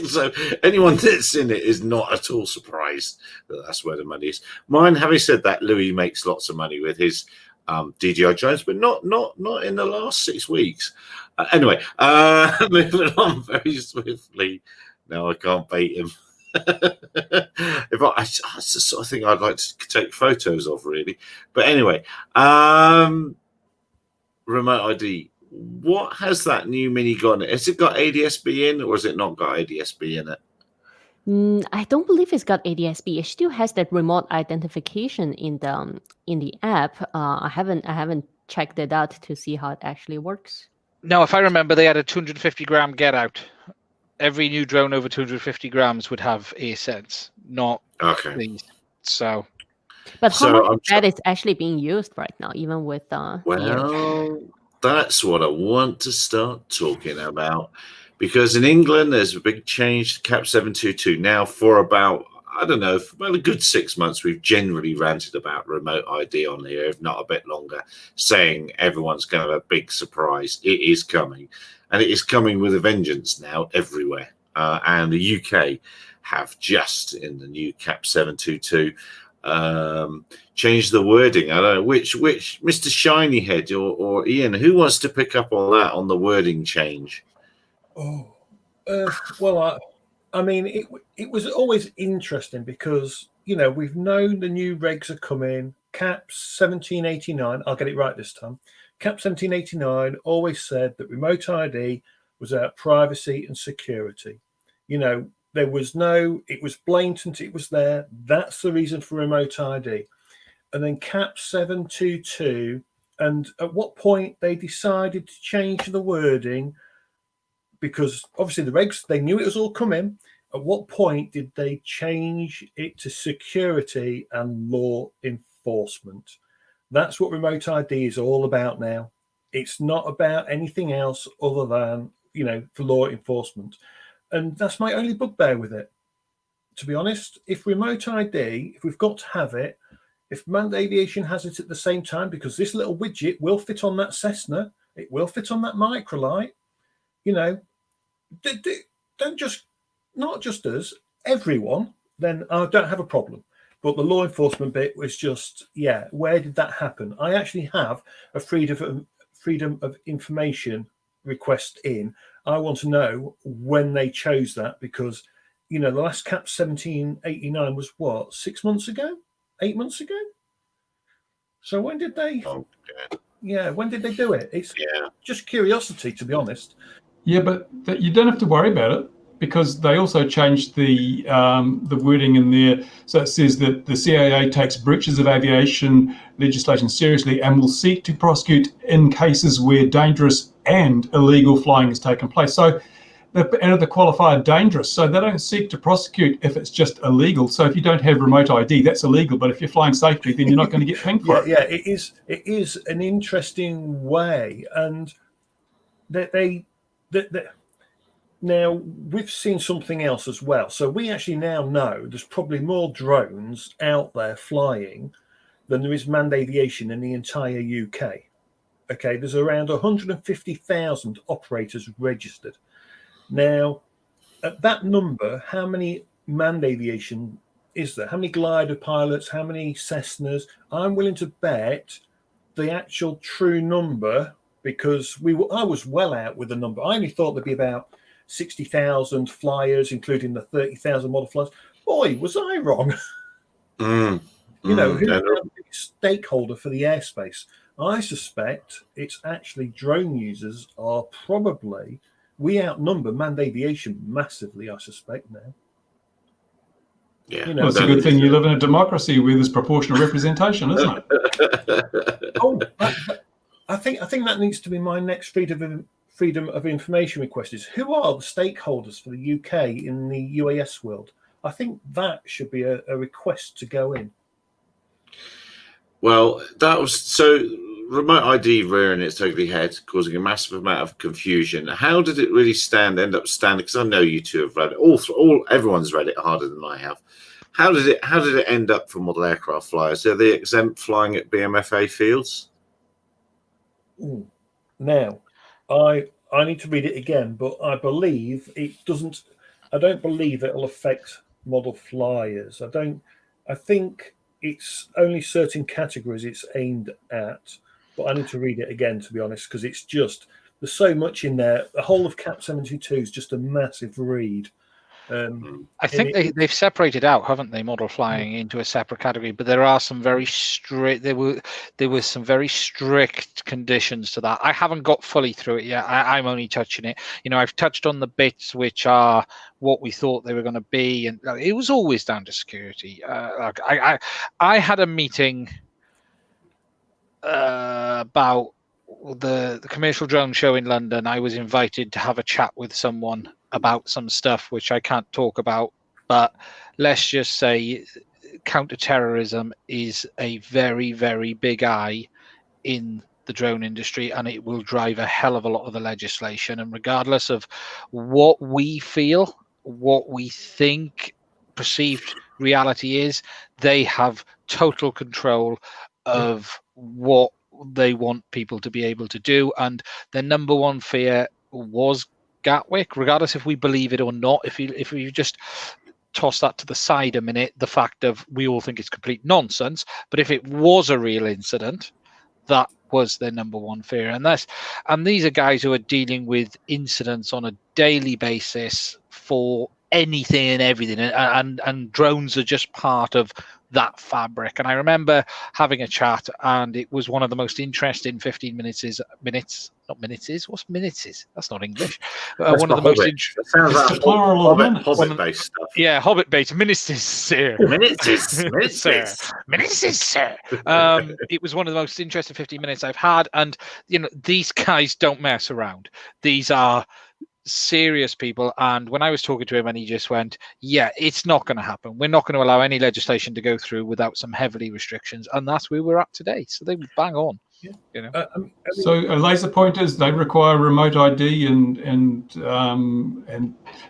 So anyone that's in it is not at all surprised that that's where the money is. Mine, having said that, Louis makes lots of money with his DJI drones, but not in the last 6 weeks. Anyway, moving on very swiftly. No, I can't bait him. That's the sort of thing I'd like to take photos of, really. But anyway, remote ID. What has that new Mini got in it? Has it got ADS-B in, or has it not got ADS-B in it? I don't believe it's got ADS-B. It still has that remote identification in the app. I haven't checked it out to see how it actually works. No, if I remember, they had a 250 gram get out. Every new drone over 250 grams would have ASense, not these. So, but how much of that is actually being used right now, even with that's what I want to start talking about, because in England there's a big change to Cap 722 now. For about, I don't know, for about a good 6 months, we've generally ranted about remote ID on here, if not a bit longer, saying everyone's going to have a big surprise. It is coming. And it is coming with a vengeance now everywhere. And the UK have just, in the new Cap 722, changed the wording. I don't know which Mr. Shiny Head or Ian, who wants to pick up on that, on the wording change? Well, I mean, it was always interesting because, we've known the new regs are coming. Cap 1789, I'll get it right this time. Cap 1789 always said that remote ID was about privacy and security. There was it was blatant, it was there. That's the reason for remote ID. And then Cap 722, and at what point they decided to change the wording, because obviously the regs, they knew it was all coming. At what point did they change it to security and law enforcement? That's what remote ID is all about now. It's not about anything else other than, for law enforcement. And that's my only bugbear with it. To be honest, if remote ID, if we've got to have it, if manned aviation has it at the same time, because this little widget will fit on that Cessna, it will fit on that microlight, don't just, not just us, everyone, then I don't have a problem. But the law enforcement bit was just, where did that happen? I actually have a freedom of information request in. I want to know when they chose that, because, the last Cap 1789 was what, 6 months ago? 8 months ago? So when did they? When did they do it? It's just curiosity, to be honest. Yeah, but you don't have to worry about it, because they also changed the wording in there. So it says that the CAA takes breaches of aviation legislation seriously and will seek to prosecute in cases where dangerous and illegal flying has taken place. So they're out of the qualifier dangerous, so they don't seek to prosecute if it's just illegal. So if you don't have remote ID, that's illegal. But if you're flying safely, then you're not going to get pinged for it. Yeah, it is an interesting way, and they now we've seen something else as well. So we actually now know there's probably more drones out there flying than there is manned aviation in the entire UK. Okay, there's around 150,000 operators registered. Now, at that number, how many manned aviation is there? How many glider pilots? How many Cessnas? I'm willing to bet the actual true number, because I was well out with the number. I only thought there'd be about 60,000 flyers, including the 30,000 model flyers. Boy, was I wrong. You know, who's the stakeholder for the airspace? I suspect it's actually drone users are probably, we outnumber manned aviation massively, I suspect now. Yeah, you know, Well, it's a good thing you live in a democracy where there's proportional representation, isn't it? I think that needs to be my next freedom of information request is who are the stakeholders for the UK in the UAS world? I think that should be a request to go in. Well, that was so remote ID rearing its ugly head, causing a massive amount of confusion. How did it really end up standing? Because I know you two have read it. Everyone's read it harder than I have. How did it end up for model aircraft flyers? Are they exempt flying at BMFA fields? Now, I need to read it again, but I believe it doesn't. I don't believe it'll affect model flyers. I think it's only certain categories it's aimed at, but I need to read it again, to be honest, because it's just, there's so much in there. The whole of Cap 72 is just a massive read. I think they've separated out, haven't they, model flying into a separate category? But there are some very strict. There were some very strict conditions to that. I haven't got fully through it yet. I'm only touching it. You know, I've touched on the bits which are what we thought they were going to be, and it was always down to security. I had a meeting about the commercial drone show in London. I was invited to have a chat with someone about some stuff which I can't talk about, but let's just say counter-terrorism is a very, very big eye in the drone industry, and it will drive a hell of a lot of the legislation. And regardless of what we feel, what we think perceived reality is, they have total control of what they want people to be able to do. And their number one fear was Gatwick, regardless if we believe it or not. If you just toss that to the side a minute, the fact of we all think it's complete nonsense, but if it was a real incident, that was their number one fear. And these are guys who are dealing with incidents on a daily basis for anything and everything, and drones are just part of that fabric. And I remember having a chat, and it was one of the most interesting 15 minutes. What's minutes is? That's not English. One of the most interesting. Sounds like plural of Hobbit-based stuff. Yeah, Hobbit-based minutes, sir. Minutes, sir. It was one of the most interesting 15 minutes I've had, and you know, these guys don't mess around. These are serious people. And when I was talking to him, and he just went, yeah, it's not going to happen. We're not going to allow any legislation to go through without some heavily restrictions. And that's where we're at today. So they bang on. Yeah. You know. So laser pointers, they require remote ID and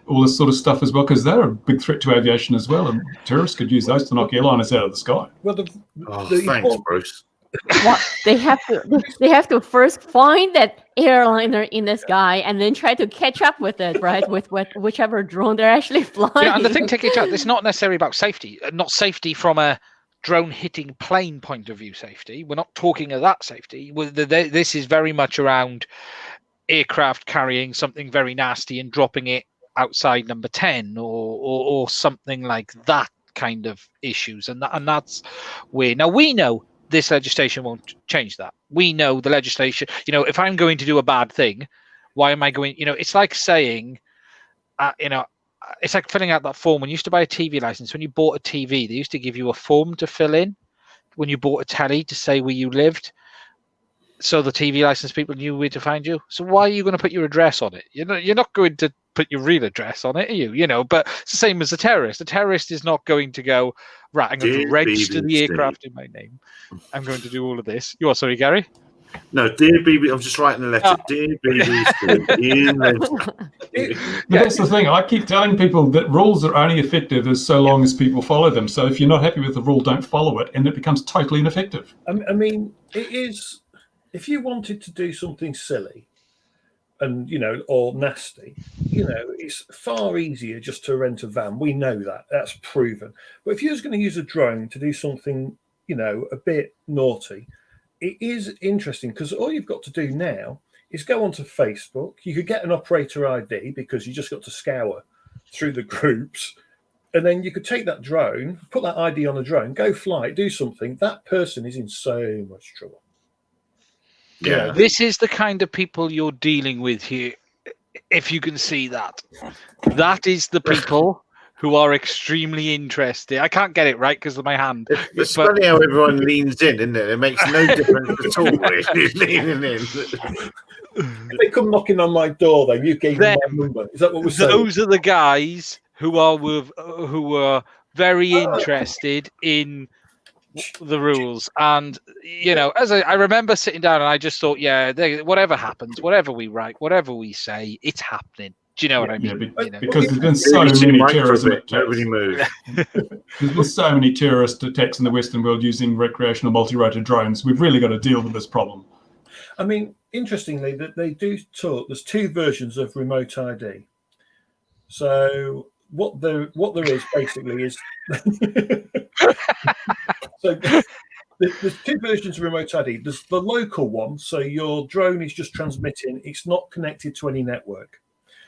all this sort of stuff as well, because they're a big threat to aviation as well, and terrorists could use those to knock airliners out of the sky. Well, thanks, Bruce. What they have to first find that airliner in the sky and then try to catch up with it, right? with whichever drone they're actually flying. Yeah, and the thing, take it out, it's not necessarily about safety, not safety from a drone hitting plane point of view safety. We're not talking of that safety. This is very much around aircraft carrying something very nasty and dropping it outside number 10 or something like that kind of issues. And that's where, now we know this legislation won't change that. We know the legislation, you know, if I'm going to do a bad thing, why am I going, you know, it's like saying, you know, it's like filling out that form. When you used to buy a TV license, when you bought a TV, they used to give you a form to fill in when you bought a telly to say where you lived, so the TV license people knew where to find you. So why are you going to put your address on it? You're not going to put your real address on it, are you? You know, but it's the same as a terrorist. A terrorist is not going to go, right, I'm going to register the aircraft in my name. I'm going to do all of this. You are, sorry, Gary? No, dear BBC, I'm just writing a letter. Dear BBC. But that's the thing. I keep telling people that rules are only effective as so long as people follow them. So if you're not happy with the rule, don't follow it, and it becomes totally ineffective. I mean, it is. If you wanted to do something silly, and or nasty, it's far easier just to rent a van. We know that. That's proven. But if you're just going to use a drone to do something, a bit naughty, it is interesting because all you've got to do now is go onto Facebook. You could get an operator ID because you just got to scour through the groups. And then you could take that drone, put that ID on a drone, go fly it, do something. That person is in so much trouble. Yeah. This is the kind of people you're dealing with here. If you can see that. That is the people who are extremely interested. I can't get it right because of my hand. It's funny how everyone leans in, isn't it? It makes no difference at all, really, leaning in. If they come knocking on my door, then you gave them my number. Is that what we're saying? Those are the guys who are very interested in the rules. And, as I remember sitting down and I just thought, whatever happens, whatever we write, whatever we say, it's happening. Do you know what I mean? Because there's been so many terrorism attacks. Nobody move. There's been so many terrorist attacks in the Western world using recreational multi-rotor drones. We've really got to deal with this problem. I mean, interestingly, that they do talk. There's two versions of remote ID. So what there is basically is so there's two versions of remote ID. There's the local one, so your drone is just transmitting; it's not connected to any network.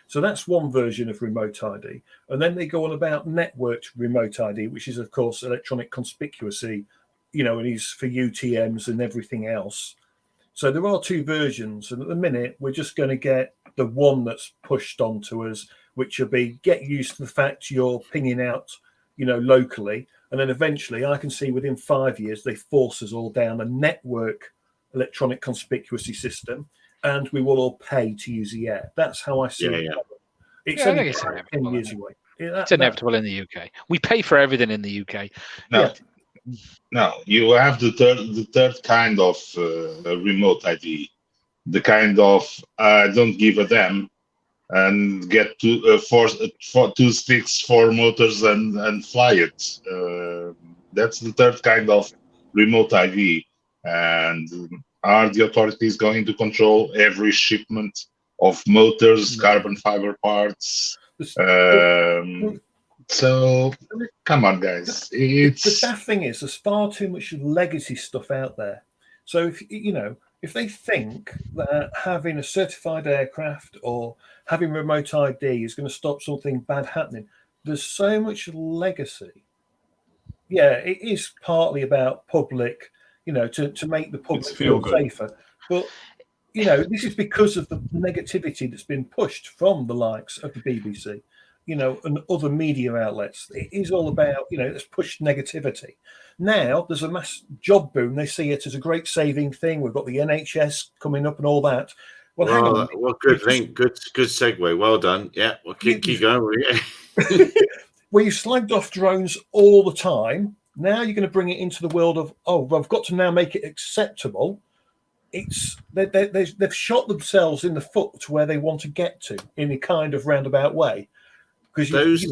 So that's one version of remote ID. And then they go on about networked remote ID, which is, of course, electronic conspicuousy, and is for UTMs and everything else. So there are two versions. And at the minute, we're just going to get the one that's pushed onto us, which will be get used to the fact you're pinging out, locally. And then eventually, I can see within 5 years, they force us all down a network electronic conspicuousy system. And we will all pay to use the air. That's how I see it. It's only 10 years away. It's inevitable in the UK. We pay for everything in the UK. No, you have the third kind of remote ID, the kind of don't give a damn and get two sticks, 4 motors and fly it. That's the third kind of remote ID. And are the authorities going to control every shipment of motors, carbon fiber parts? So, come on, guys. The daft thing is, there's far too much legacy stuff out there. So, if they think that having a certified aircraft or having remote ID is going to stop something bad happening, there's so much legacy. Yeah, it is partly about public, to make the public feel safer. But, this is because of the negativity that's been pushed from the likes of the BBC, and other media outlets. It is all about, it's pushed negativity. Now there's a mass job boom. They see it as a great saving thing. We've got the NHS coming up and all that. Well, hang on. Well, good thing. Good segue. Well done. Yeah, we'll keep going. Where you slagged off drones all the time. Now you're going to bring it into the world of, I've got to now make it acceptable. They've shot themselves in the foot to where they want to get to in a kind of roundabout way. Because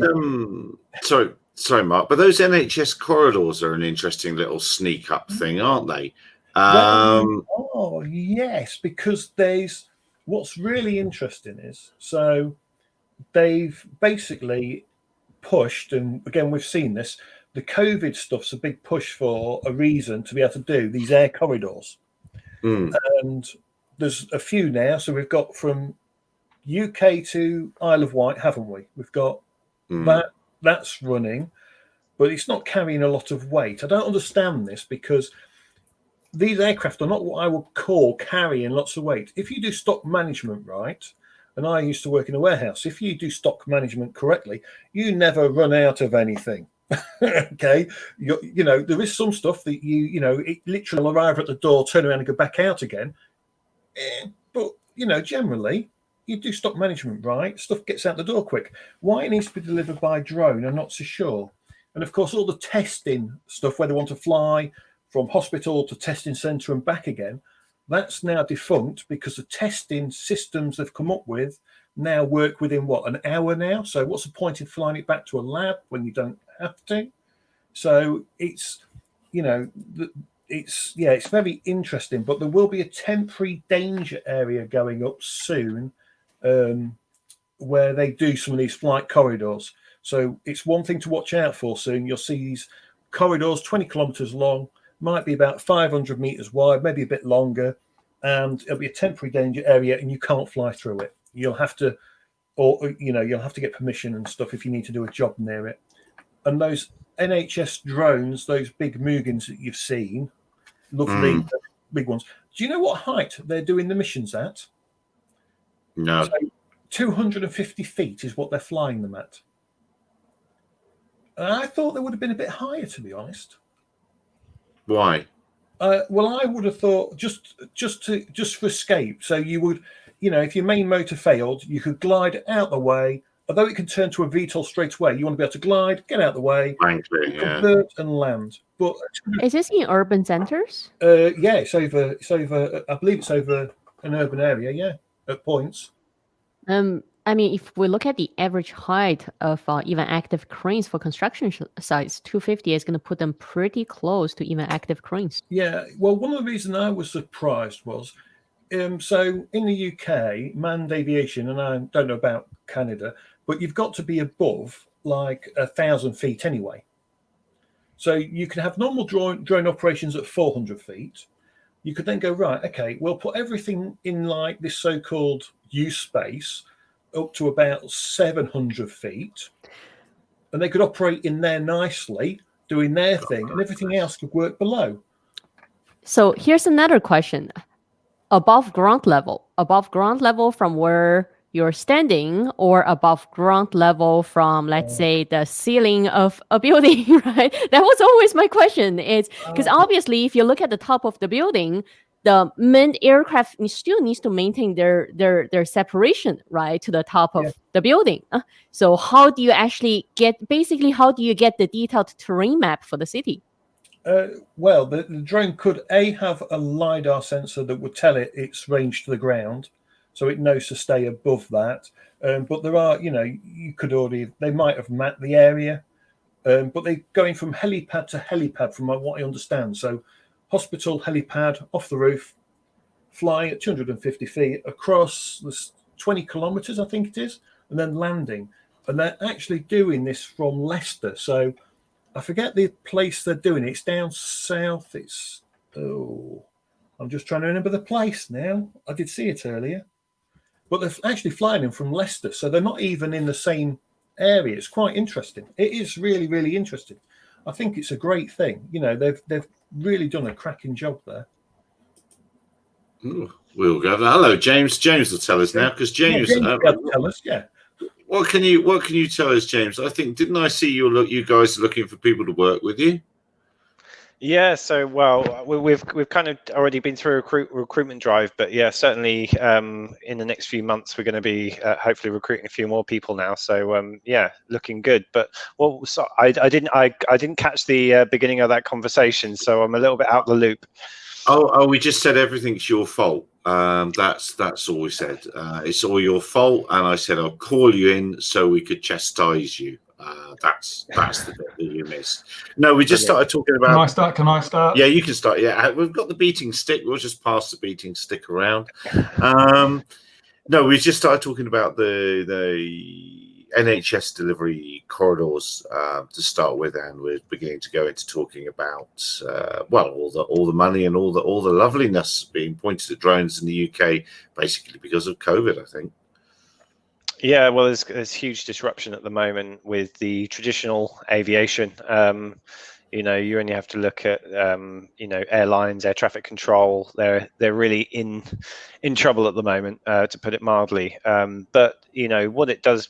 sorry, Mark, but those NHS corridors are an interesting little sneak up thing, aren't they? Yes, because what's really interesting is, so they've basically pushed, and again, we've seen this, the COVID stuff's a big push for a reason to be able to do these air corridors. And there's a few now. So we've got from UK to Isle of Wight, haven't we? We've got that's running, but it's not carrying a lot of weight. I don't understand this because these aircraft are not what I would call carrying lots of weight. If you do stock management right, and I used to work in a warehouse, if you do stock management correctly, you never run out of anything. Okay, there is some stuff that it literally will arrive at the door, turn around and go back out again. But generally, you do stock management right, stuff gets out the door quick. Why it needs to be delivered by drone, I'm not so sure. And of course, all the testing stuff, where they want to fly from hospital to testing centre and back again, that's now defunct because the testing systems they've come up with now work within what, an hour now? So what's the point in flying it back to a lab when you don't have to? So it's, you know, it's very interesting, but there will be a temporary danger area going up soon, where they do some of these flight corridors. So it's one thing to watch out for soon. You'll see these corridors 20 kilometers long, might be about 500 meters wide, maybe a bit longer, and it'll be a temporary danger area and you can't fly through it. You'll have to, or, you know, you'll have to get permission and stuff if you need to do a job near it. And those NHS drones, those big Mugins that you've seen, lovely big ones. Do you know what height they're doing the missions at? No. So 250 feet is what they're flying them at. And I thought they would have been a bit higher, to be honest. Why? Well, I would have thought just for escape. So you would, you know, if your main motor failed, you could glide out the way. Although it can turn to a VTOL straight away, you want to be able to glide, get out the way, convert and land. But Is this in urban centers? yeah, it's over. I believe it's over an urban area. Yeah, at points. I mean, if we look at the average height of even active cranes for construction sites, 250 is going to put them pretty close to even active cranes. Yeah, well, one of the reasons I was surprised was, so in the UK, manned aviation, and I don't know about Canada, but you've got to be above like 1,000 feet anyway. So you can have normal drone operations at 400 feet. You could then go, right, okay, we'll put everything in like this so-called use space up to about 700 feet. And they could operate in there nicely, doing their thing, and everything else could work below. So here's another question. Above ground level from where you're standing, or above ground level from, let's say, the ceiling of a building, right? That was always my question. Is because obviously, if you look at the top of the building, the manned aircraft still needs to maintain their separation, right, to the top of the building. So how do you actually get the detailed terrain map for the city? Well, the drone could have a LiDAR sensor that would tell it its range to the ground, so it knows to stay above that. But there are, you know, they might have mapped the area, but they're going from helipad to helipad from what I understand. So hospital helipad off the roof, flying at 250 feet across the 20 kilometers, I think it is, and then landing. And they're actually doing this from Leicester. So I forget the place they're doing it. It's down south. I'm just trying to remember the place now. I did see it earlier. But they're actually flying in from Leicester. So they're not even in the same area. It's quite interesting. It is really, really interesting. I think it's a great thing. You know, they've really done a cracking job there. We'll go. Hello, James. James will tell us now, because James, tell us. Yeah. What can you tell us, James? I think, didn't I see you guys are looking for people to work with you? Yeah, so well, we've kind of already been through a recruitment drive, but yeah, certainly in the next few months we're going to be hopefully recruiting a few more people now. So yeah, looking good. But I didn't catch the beginning of that conversation, so I'm a little bit out the loop. Oh, we just said everything's your fault. That's all we said. It's all your fault, and I said I'll call you in so we could chastise you. That's the bit that you missed. No, we just started talking about. Can I start? Yeah, you can start. Yeah, we've got the beating stick. We'll just pass the beating stick around. No, we just started talking about the NHS delivery corridors to start with, and we're beginning to go into talking about all the money and all the loveliness being pointed at drones in the UK, basically because of COVID, I think. Yeah, well, there's huge disruption at the moment with the traditional aviation. You know, you only have to look at airlines, air traffic control. They're really in trouble at the moment, to put it mildly. But you know what it does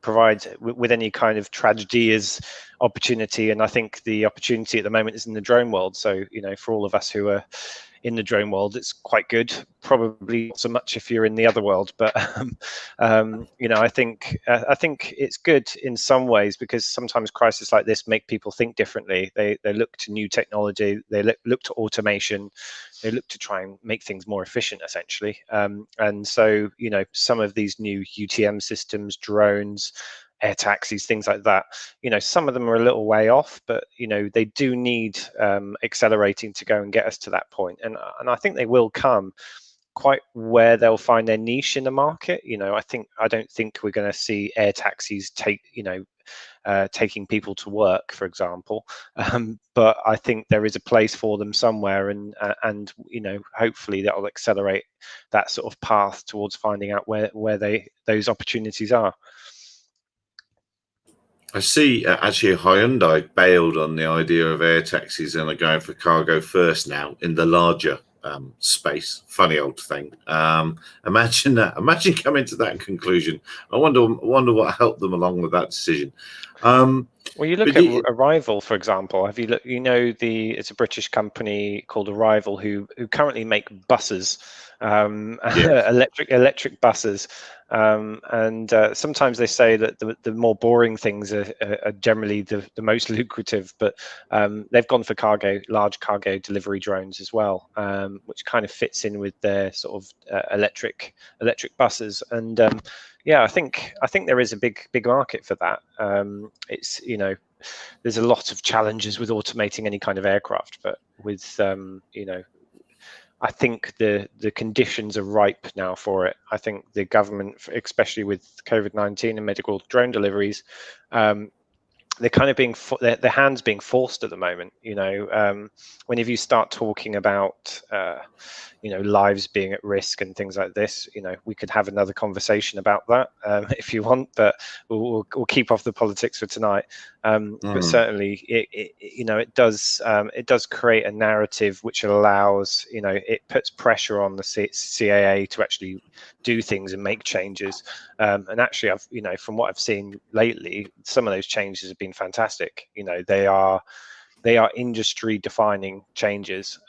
provide with any kind of tragedy is opportunity, and I think the opportunity at the moment is in the drone world. So you know, for all of us who are in the drone world, it's quite good. Probably not so much if you're in the other world, but you know, I think it's good in some ways, because sometimes crises like this make people think differently. They look to new technology, they look to automation, they look to try and make things more efficient, essentially. And so, you know, some of these new UTM systems, drones, air taxis, things like that, you know, some of them are a little way off, but you know, they do need accelerating to go and get us to that point. And I think they will come quite where they'll find their niche in the market. You know, I don't think we're going to see air taxis taking people to work, for example, but I think there is a place for them somewhere, and you know, hopefully that will accelerate that sort of path towards finding out where those opportunities are. I see actually Hyundai bailed on the idea of air taxis and are going for cargo first now in the larger space. Funny old thing. Imagine that. Imagine coming to that conclusion. I wonder what helped them along with that decision. Well, you look at Arrival, for example. Have you looked? You know, it's a British company called Arrival who currently make buses, electric buses. And sometimes they say that the more boring things are generally the most lucrative, but they've gone for large cargo delivery drones as well, which kind of fits in with their sort of electric buses. And yeah, I think there is a big market for that. It's, you know, there's a lot of challenges with automating any kind of aircraft, but with you know, I think the conditions are ripe now for it. I think the government, especially with COVID-19 and medical drone deliveries, they're kind of being their hands being forced at the moment. You know, whenever you start talking about you know, lives being at risk and things like this, you know, we could have another conversation about that if you want, but we'll keep off the politics for tonight. But certainly, you know, it does create a narrative which allows, you know, it puts pressure on the CAA to actually do things and make changes. And actually, you know, from what I've seen lately, some of those changes have been fantastic. You know, they are industry defining changes.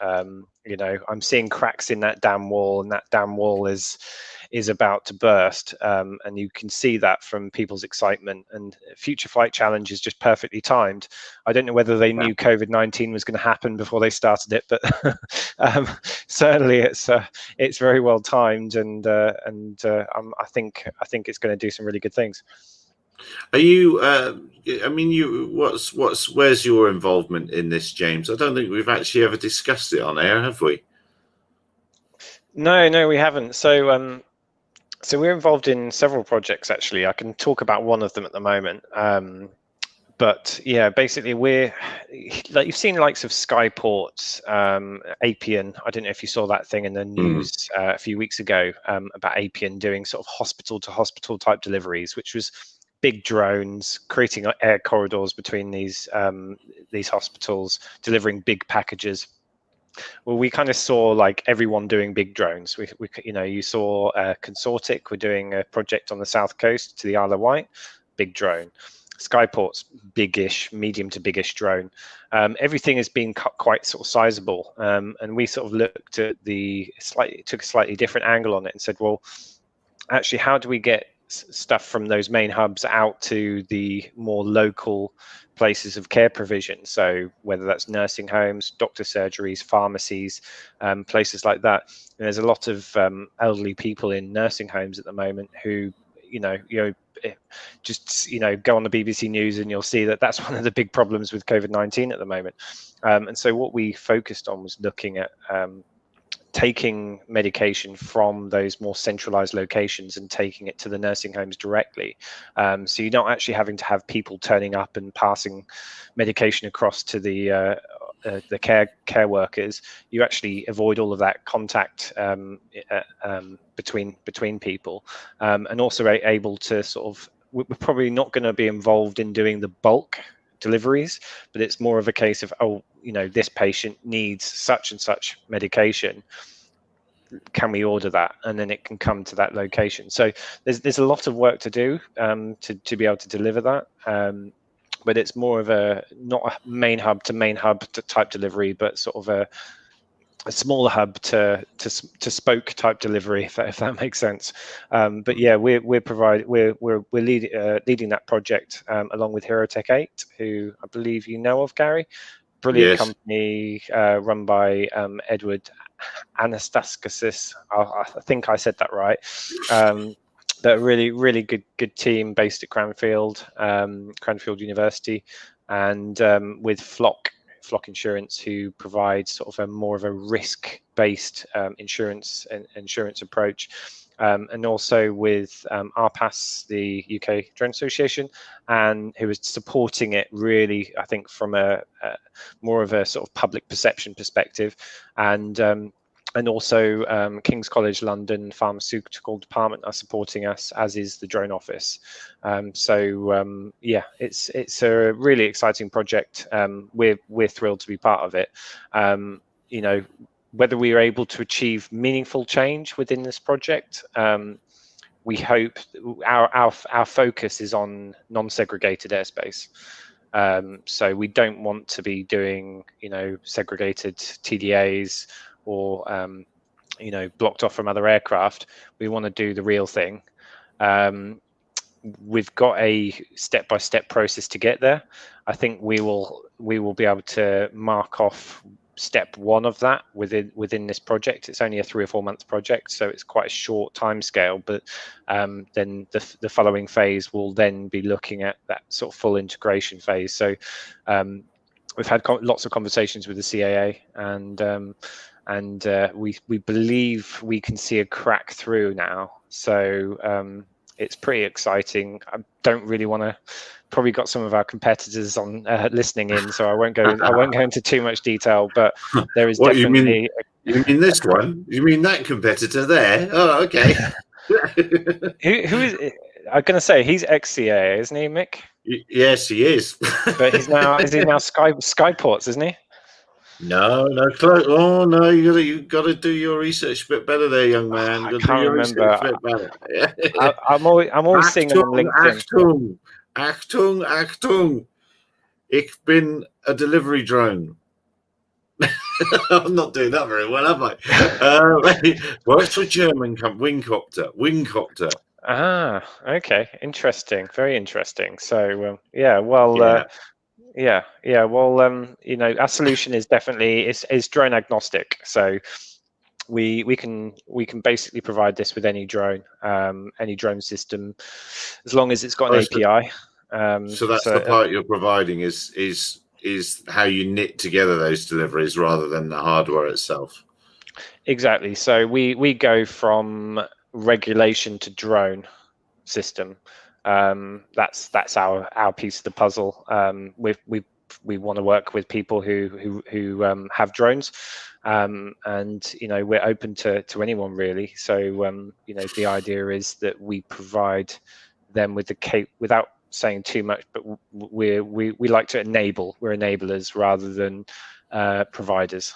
You know, I'm seeing cracks in that damn wall, and that damn wall is about to burst. And you can see that from people's excitement. And Future Flight Challenge is just perfectly timed. I don't know whether they knew COVID-19 was going to happen before they started it, but certainly it's very well timed, and I think it's going to do some really good things. Are you? I mean, where's your involvement in this, James? I don't think we've actually ever discussed it on air, have we? No, we haven't. So we're involved in several projects, actually. I can talk about one of them at the moment. But yeah, basically we're like, you've seen likes of Skyport, Apian. I don't know if you saw that thing in the news a few weeks ago about Apian doing sort of hospital to hospital type deliveries, which was big drones creating air corridors between these hospitals, delivering big packages. Well, we kind of saw like everyone doing big drones. We you know, you saw Consortic. We're doing a project on the south coast to the Isle of Wight, big drone. Skyport's biggish, medium to biggish drone. Everything has been quite sort of sizable, and we sort of looked at took a slightly different angle on it and said, well, actually, how do we get stuff from those main hubs out to the more local places of care provision? So whether that's nursing homes, doctor surgeries, pharmacies, places like that. And there's a lot of elderly people in nursing homes at the moment who, just go on the BBC News and you'll see that that's one of the big problems with COVID-19 at the moment. And so what we focused on was looking at taking medication from those more centralized locations and taking it to the nursing homes directly. So you're not actually having to have people turning up and passing medication across to the care workers. You actually avoid all of that contact between people, and also able to sort of, we're probably not going to be involved in doing the bulk deliveries, but it's more of a case of, this patient needs such and such medication, can we order that, and then it can come to that location. So there's a lot of work to do to be able to deliver that, but it's more of a, not a main hub to type delivery, but sort of smaller hub to spoke type delivery, if that makes sense. But yeah, we're leading that project along with HeroTech 8, who I believe you know of, Gary. Brilliant Yes. company run by Edward Anastaskis. I think I said that right. They're a really good team based at Cranfield University, and with Flock Insurance, who provides sort of a more of a risk-based insurance approach, and also with RPAS, the UK Drone Association, and who is supporting it really, I think, from a more of a sort of public perception perspective, and also King's College London Pharmaceutical Department are supporting us, as is the Drone Office. Yeah, it's a really exciting project. We're thrilled to be part of it. You know, whether we are able to achieve meaningful change within this project, we hope our focus is on non-segregated airspace. So we don't want to be doing, you know, segregated TDAs or you know, blocked off from other aircraft. We want to do the real thing. We've got a step-by-step process to get there. I think we will be able to mark off step one of that within this project. It's only a 3 or 4 month project, so it's quite a short time scale. But then the following phase will then be looking at that sort of full integration phase. So we've had lots of conversations with the CAA, and we believe we can see a crack through now. So it's pretty exciting. I don't really want to. Probably got some of our competitors on listening in, so I won't go into too much detail. But there is what, definitely. You mean this one? You mean that competitor there? Oh, okay. who is? I'm going to say he's ex-CAA, isn't he, Mick? Yes, he is. But is he now Skyports, isn't he? No. Oh no, you got to do your research a bit better there, young man. I can't remember. I'm always seeing him on LinkedIn. Achtung. Ich bin a delivery drone. I'm not doing that very well, am I? Works for German Wingcopter. Ah, okay, interesting, very interesting. So yeah, well. Yeah. Well, you know, our solution is definitely is drone agnostic. So we can basically provide this with any drone system, as long as it's got an API. So that's the part you're providing is how you knit together those deliveries rather than the hardware itself. Exactly. So we go from regulation to drone system. That's our piece of the puzzle. We want to work with people who have drones, and you know, we're open to anyone really. So you know, the idea is that we provide them with the without saying too much, but we like to enable. We're enablers rather than providers.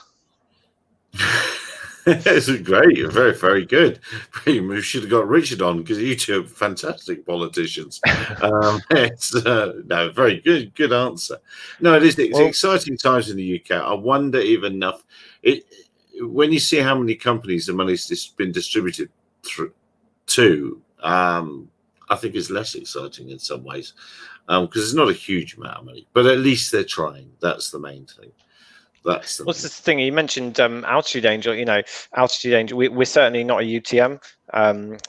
This is great. You're very, very good. We should have got Richard on, because you two are fantastic politicians. No, very good answer. No, it's exciting times in the UK. I wonder even enough when you see how many companies the money's been distributed to. I think it's less exciting in some ways, because it's not a huge amount of money, but at least they're trying. That's the main thing. What's the thing you mentioned? Altitude Angel. You know, Altitude Angel. We're certainly not a UTM.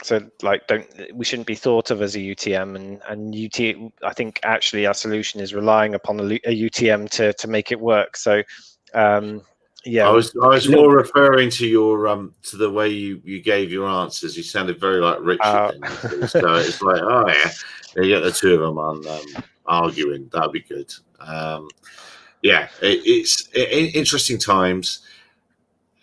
So like, we shouldn't be thought of as a UTM. And UT. I think actually our solution is relying upon a UTM to make it work. So yeah. I was more referring to your to the way you gave your answers. You sounded very like Richard. So it's like, oh yeah, you get the two of them on arguing. That'd be good. Yeah, it's interesting times.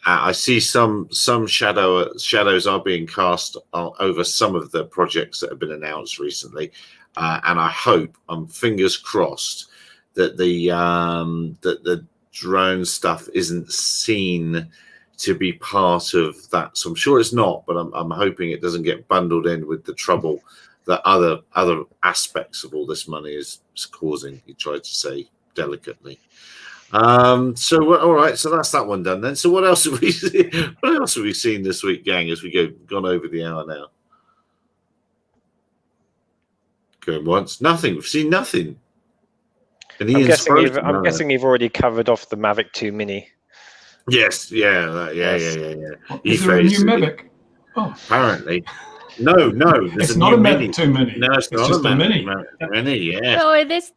I see some shadows are being cast over some of the projects that have been announced recently, and I hope, fingers crossed, that the drone stuff isn't seen to be part of that. So I'm sure it's not, but I'm hoping it doesn't get bundled in with the trouble that other aspects of all this money is causing. He tried to say delicately. All right, so that's that one done then. So what else have we seen this week, gang? As we gone over the hour now. Going once, nothing. We've seen nothing. And I'm guessing you've already covered off the Mavic 2 Mini. Yes, yeah. Is there a new Mavic? Oh, apparently. No. It's not a Mavic 2 Mini. No, it's not just a Mini. Mini, yeah. So this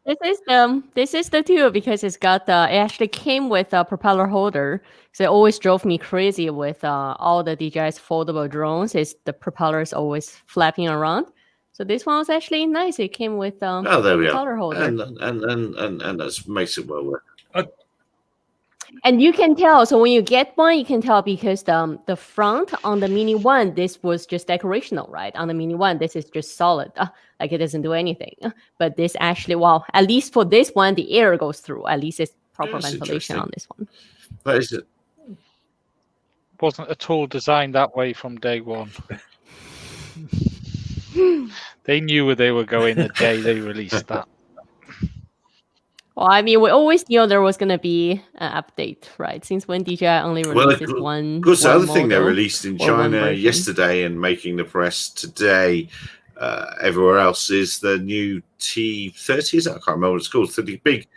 is the two because it's got it actually came with a propeller holder. So it always drove me crazy with all the DJI's foldable drones. Is the propeller is always flapping around. So this one was actually nice. It came with there we propeller are. holder. And that makes it well worth. And you can tell. So when you get one, you can tell because the front on the Mini 1, this was just decorational, right? On the Mini 1, this is just solid. Like it doesn't do anything. But this actually, well, at least for this one, the air goes through. At least it's proper ventilation on this one. That is it. Wasn't at all designed that way from day one. They knew where they were going the day they released that. Well, I mean, we always knew there was going to be an update, right? Since when DJI only releases one. Of course, the other thing they model released in China yesterday and making the press today, everywhere else, is the new T30. Is that? I can't remember what it's called. The big.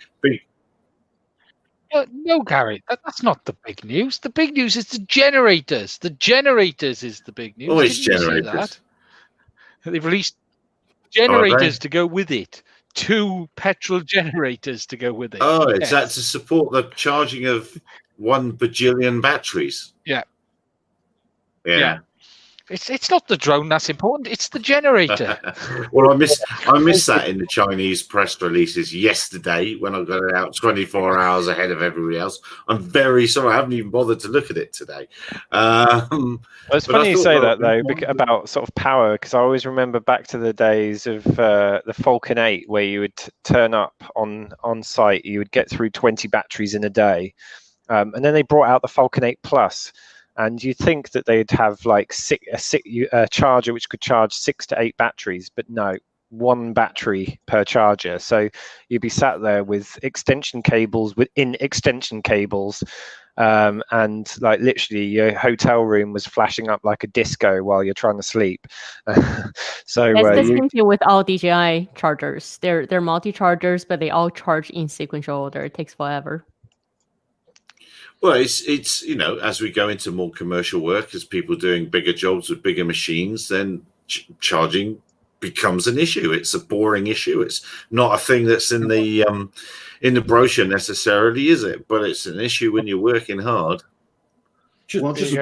No, Gary, that's not the big news. The big news is the generators. The generators is the big news. Always Didn't you see generators. that? They've released generators to go with it. 2 petrol generators to go with it. Oh, is that to support the charging of 1 bajillion batteries? Yeah. Yeah. It's not the drone that's important. It's the generator. Well, I missed that in the Chinese press releases yesterday when I got it out 24 hours ahead of everybody else. I'm very sorry. I haven't even bothered to look at it today. It's funny you say that though about sort of power, because I always remember back to the days of the Falcon 8 where you would turn up on site, you would get through 20 batteries in a day, and then they brought out the Falcon 8 Plus. And you'd think that they'd have like a charger which could charge 6 to 8 batteries, but no, 1 battery per charger. So you'd be sat there with extension cables within extension cables, and like literally your hotel room was flashing up like a disco while you're trying to sleep. So that's the same thing with all DJI chargers. They're multi-chargers, but they all charge in sequential order. It takes forever. Well, it's as we go into more commercial work, as people doing bigger jobs with bigger machines, then charging becomes an issue. It's a boring issue. It's not a thing that's in the brochure necessarily, is it? But it's an issue when you're working hard. What's the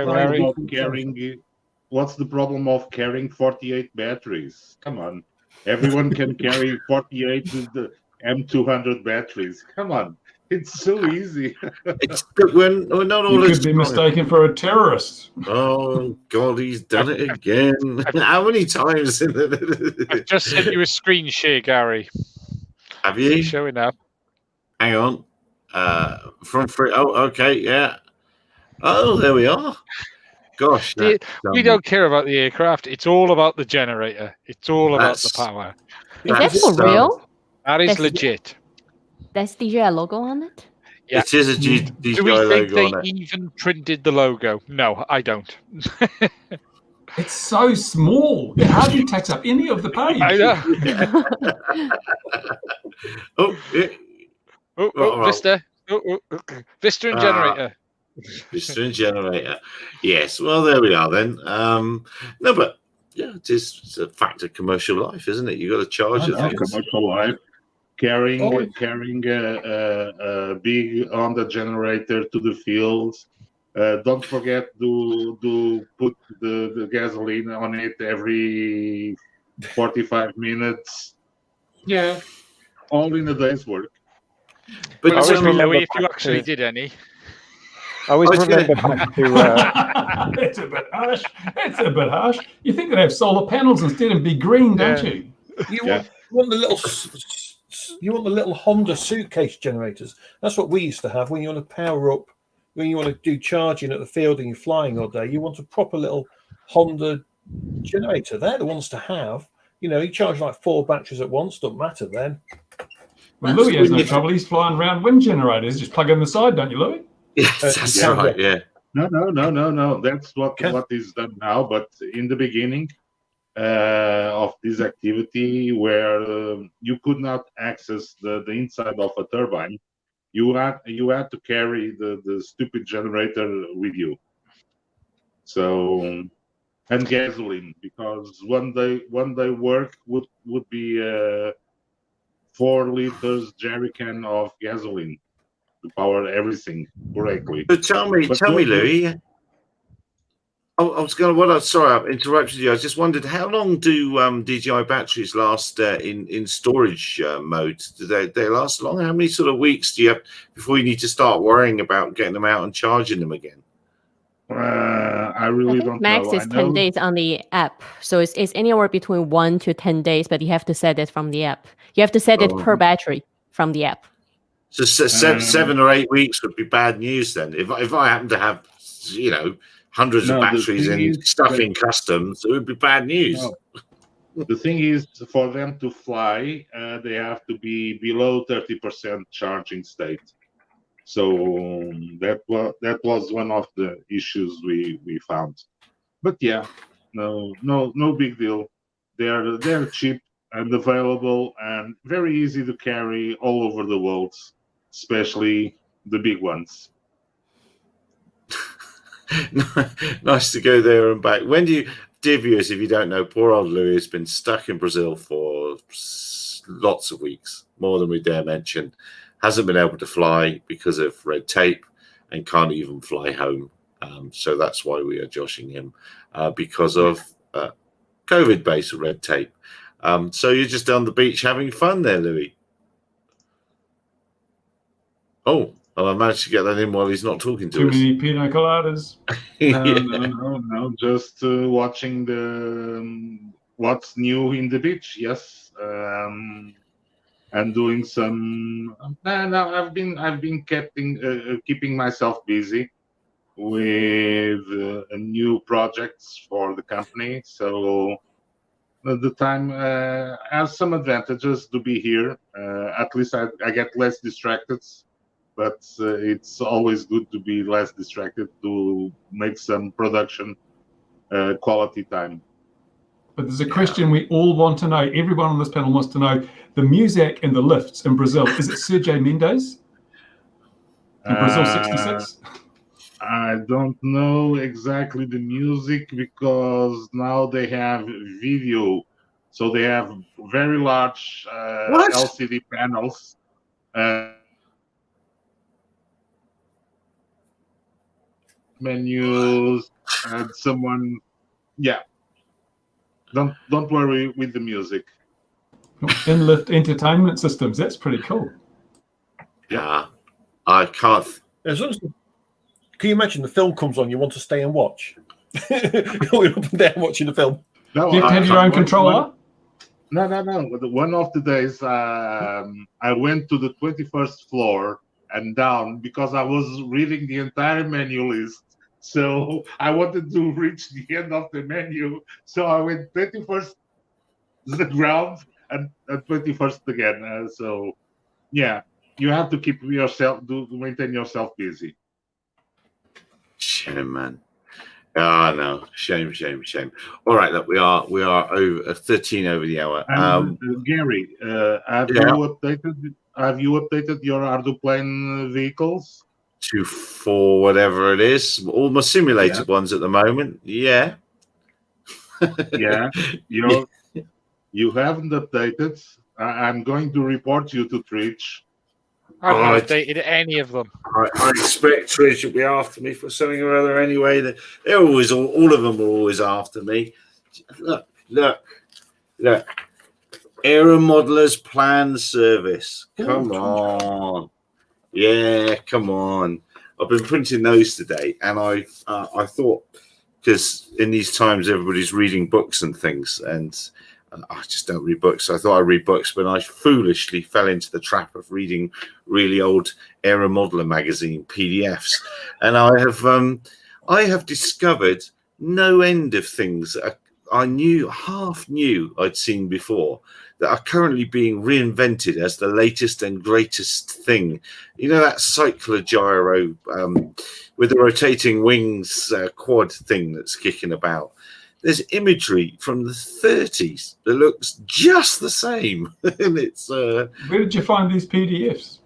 problem of carrying 48 batteries? Come on, everyone can carry 48 with the M200 batteries. Come on. It's so easy. We're not all. You could be mistaken for a terrorist. Oh God, he's done it again! How many times? I've just sent you a screen share, Gary. Have you? Showing up. Hang on. From free. Oh, okay, yeah. Oh, there we are. Gosh, we don't care about the aircraft. It's all about the generator. It's all about the power. Is that for real? That is legit. That's DJI logo on it? Yeah. It is a DJI Do we think logo on they it. even printed the logo? No, I don't. It's so small. It hardly takes up any of the page. I know. Vista. Vista and generator. Vista and generator. Yes. Well, there we are then. No, but yeah, it's a fact of commercial life, isn't it? You got to charge it. Commercial life. Carrying a big Honda generator to the field. Don't forget to put the gasoline on it every 45 minutes. Yeah, all in a day's work. But I always remember if you actually did any. I always remember back to. It's a bit harsh. It's a bit harsh. You think they'd have solar panels instead and be green, don't you? You want the little. You want the little Honda suitcase generators. That's what we used to have when you want to power up, when you want to do charging at the field and you're flying all day. You want a proper little Honda generator. They're the ones to have. You charge like 4 batteries at once. Doesn't matter then. Well, That's Louis has no weird. trouble. He's flying around wind generators. Just plug in the side, don't you, Louis? Yes, that's yeah. right. Yeah. No. That's what Okay. is done now. But in the beginning of this activity, where you could not access the inside of a turbine, you had to carry the stupid generator with you. So and gasoline, because one day work would be 4 liters jerry can of gasoline to power everything correctly. So tell me, But Louis. I was going to. Well, sorry, I interrupted you. I just wondered, how long do DJI batteries last in storage mode? Do they last long? How many sort of weeks do you have before you need to start worrying about getting them out and charging them again? I I really think don't max know. is 10 days on the app. So it's anywhere between 1 to 10 days, but you have to set it from the app. You have to set it per battery from the app. So 7 or 8 weeks would be bad news then. If I happen to have, hundreds of No, the batteries thing is stuck that- in customs, it would be bad news. No. The thing is, for them to fly, they have to be below 30% charging state. So that was one of the issues we found. But yeah, no big deal. They're cheap and available and very easy to carry all over the world, especially the big ones. Nice to go there and back. When do you, dear viewers, if you don't know, poor old Louis has been stuck in Brazil for lots of weeks, more than we dare mention. Hasn't been able to fly because of red tape and can't even fly home. So that's why we are joshing him because of COVID-based red tape. So you're just on the beach having fun there, Louis. Oh, and I managed to get that in while he's not talking to Too us. many pina coladas. No. Just watching the what's new in the beach. Yes, and doing some. No, I've been keeping myself busy with new projects for the company. So the time has some advantages to be here. At least I get less distracted. But it's always good to be less distracted to make some production quality time. But there's a question we all want to know. Everyone on this panel wants to know the music and the lifts in Brazil. Is it Sergio Mendes in Brazil 66? I don't know exactly the music because now they have video. So they have very large LCD panels. Menus and someone, don't worry with the music. In-lift entertainment systems. That's pretty cool. Yeah, I can't. As long as can you imagine the film comes on, you want to stay and watch? Going up and down watching the film. No, Do you have to have your own controller? No. One of the days, I went to the 21st floor and down because I was reading the entire menu list. So I wanted to reach the end of the menu. So I went 21st to the ground and 21st again. So yeah, you have to keep yourself, maintain yourself busy. Shame, man. Ah, no, shame. All right, look, we are over 13 over the hour. Gary, have you updated your Arduplane vehicles? 2.4, whatever it is, all my simulated ones at the moment. Yeah. Yeah, you haven't updated. I'm going to report you to Twitch. I haven't updated any of them. I expect Trish will be after me for something or other anyway. They're always, all of them are always after me. Look. Aero Modelers Plan Service. Come on. Yeah, come on. I've been printing those today, and I thought, because in these times everybody's reading books and things, and I just don't read books. So I thought I'd read books, but I foolishly fell into the trap of reading really old Aero Modeler magazine PDFs, and I have discovered no end of things that I half knew I'd seen before. that are currently being reinvented as the latest and greatest thing. You know, that cycler gyro with the rotating wings quad thing that's kicking about. There's imagery from the 30s that looks just the same. And it's Where did you find these PDFs?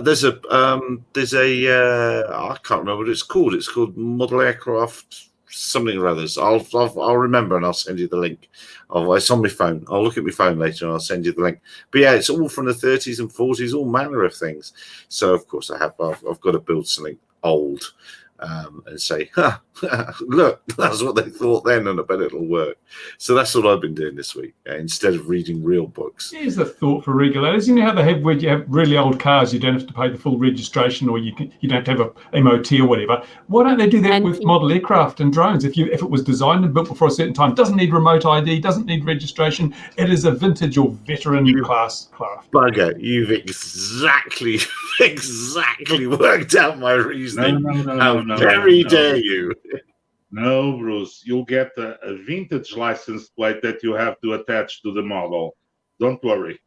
there's a I can't remember what it's called. It's called Model Aircraft something or others. I'll remember and I'll send you the link. It's on my phone. I'll look at my phone later and I'll send you the link. But yeah, it's all from the 30s and 40s, all manner of things. So of course I've got to build something old and say, look, that's what they thought then, and I bet it'll work. So that's what I've been doing this week instead of reading real books. Here's a thought for regulators. You know how they have where you have really old cars, you don't have to pay the full registration, or you don't have a MOT or whatever. Why don't they do that with model aircraft and drones? If it was designed and built before a certain time, doesn't need remote ID, doesn't need registration. It is a vintage or veteran class craft. Bugger, you've exactly worked out my reasoning. No, very dare you? No, Bruce, you'll get a vintage license plate that you have to attach to the model. Don't worry.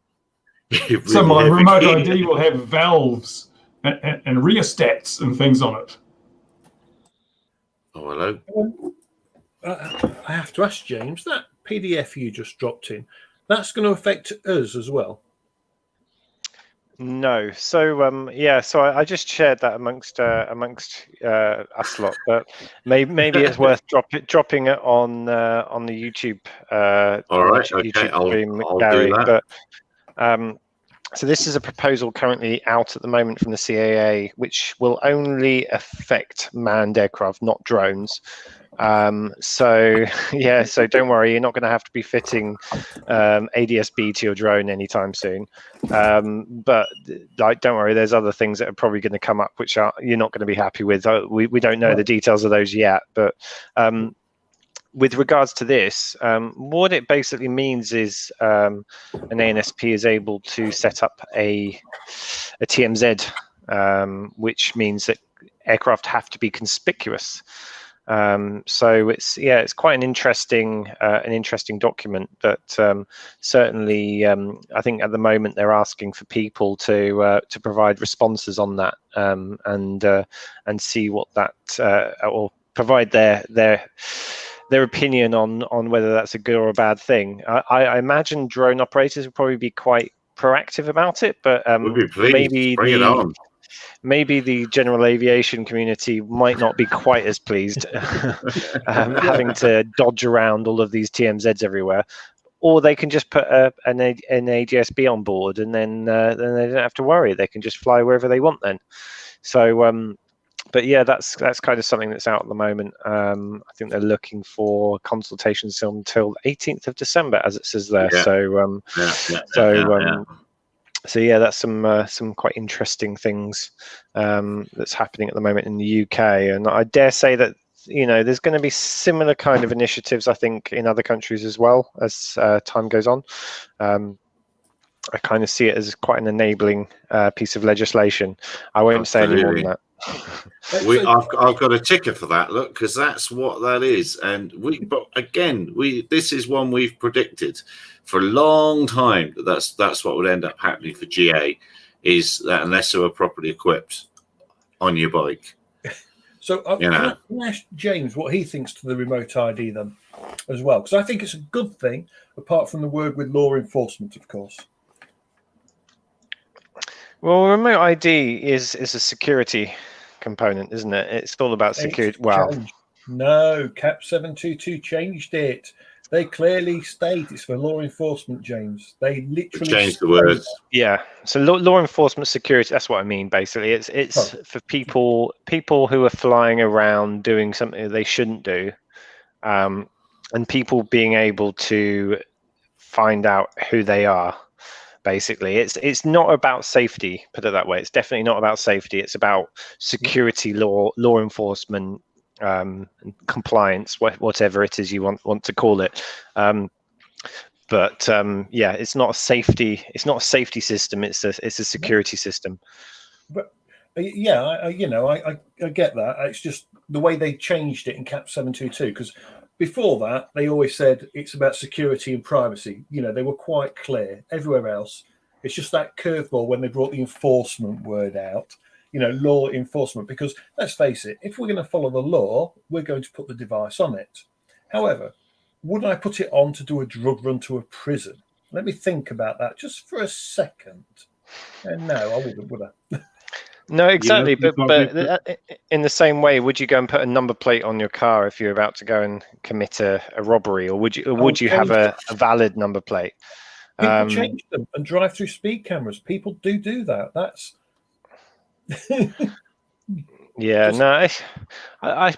So my remote ID will have valves and rheostats and things on it. Oh, hello. I have to ask James, that PDF you just dropped in, that's going to affect us as well? No. So so I just shared that amongst us lot, but maybe it's worth dropping it on the YouTube. All right, YouTube okay, I'll Gary, do that. But so this is a proposal currently out at the moment from the CAA, which will only affect manned aircraft, not drones. So don't worry, you're not going to have to be fitting ADS-B to your drone anytime soon. But don't worry, there's other things that are probably going to come up which you're not going to be happy with. We don't know the details of those yet, but with regards to this, what it basically means is an ANSP is able to set up a TMZ, which means that aircraft have to be conspicuous. So it's quite an interesting document, but certainly I think at the moment they're asking for people to provide responses on that and see what that or provide their opinion on whether that's a good or a bad thing. I imagine drone operators will probably be quite proactive about it, but maybe the general aviation community might not be quite as pleased having to dodge around all of these TMZs everywhere. Or they can just put an ADS-B on board, and then they don't have to worry. They can just fly wherever they want then. So, but yeah, that's kind of something that's out at the moment. I think they're looking for consultations until 18th of December, as it says there. Yeah. So yeah, that's some quite interesting things that's happening at the moment in the UK, and I dare say that there's going to be similar kind of initiatives, I think, in other countries as well as time goes on. I kind of see it as quite an enabling piece of legislation. I won't say any more than that. I've got a ticker for that. Look, because that's what that is, and this is one we've predicted for a long time. That's what would end up happening for GA, is that unless they were properly equipped on your bike. So can I ask James what he thinks to the remote ID then, as well? Because I think it's a good thing, apart from the work with law enforcement, of course. Well, remote ID is a security component, isn't it? It's all about security. No, Cap 722 changed it. They clearly state it's for law enforcement, James. They literally changed the words. Yeah. So law enforcement security, that's what I mean, basically. It's for people who are flying around doing something they shouldn't do, and people being able to find out who they are. Basically, it's not about safety, put it that way. It's definitely not about safety. It's about security, law enforcement, compliance, whatever it is you want to call it. But it's not a safety. It's not a safety system. It's a security system. But I get that. It's just the way they changed it in Cap 722, because before that, they always said it's about security and privacy. You know, they were quite clear. Everywhere else, it's just that curveball when they brought the enforcement word out. You know, law enforcement. Because let's face it, if we're going to follow the law, we're going to put the device on it. However, would I put it on to do a drug run to a prison? Let me think about that just for a second. No, I wouldn't, would I? No, exactly. Yes, But in the same way, would you go and put a number plate on your car if you're about to go and commit a robbery, or would you have a valid number plate? People change them and drive through speed cameras. People do that. That's yeah. No, I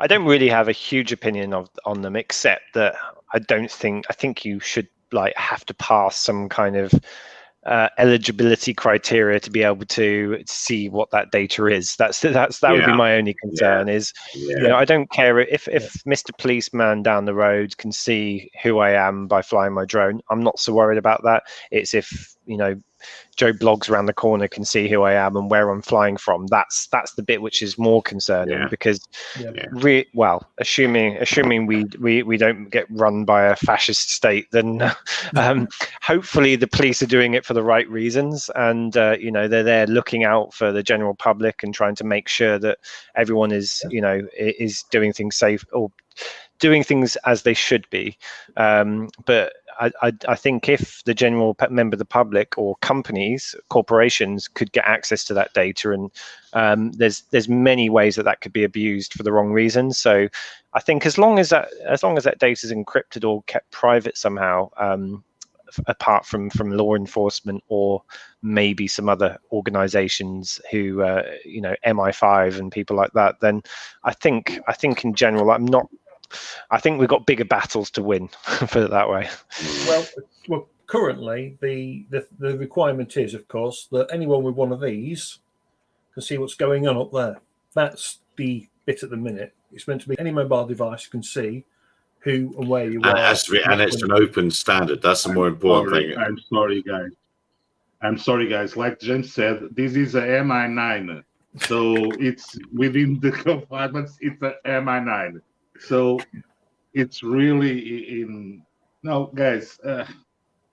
don't really have a huge opinion on them, except that I think you should like have to pass some kind of eligibility criteria to be able to see what that data is. That would be my only concern. You know, I don't care if Mr. Policeman down the road can see who I am by flying my drone. I'm not so worried about that. It's if, you know, Joe Blogs around the corner can see who I am and where I'm flying from. That's the bit which is more concerning, because assuming we don't get run by a fascist state, then hopefully the police are doing it for the right reasons, and you know, they're there looking out for the general public and trying to make sure that everyone is, you know, is doing things safe or doing things as they should be. But I think if the general member of the public or companies, corporations could get access to that data, and there's many ways that could be abused for the wrong reasons. So I think as long as that data is encrypted or kept private somehow, apart from law enforcement or maybe some other organizations who you know, MI5 and people like that, then I think in general I think we've got bigger battles to win, put it that way. Well, currently the requirement is, of course, that anyone with one of these can see what's going on up there. That's the bit at the minute. It's meant to be any mobile device can see who and where you are. And it's an open standard. That's the more important thing. I'm sorry, guys. Like James said, this is a MI9. So it's within the compartments, it's a MI9. So it's really guys,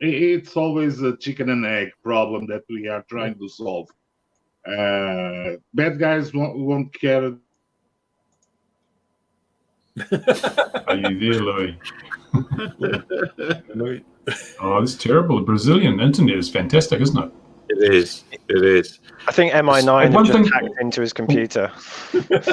it's always a chicken and egg problem that we are trying to solve. Bad guys won't care. Are you there, Louis? Oh, this is terrible. The Brazilian internet is fantastic, isn't it? It is. I think MI9 just hacked into his computer.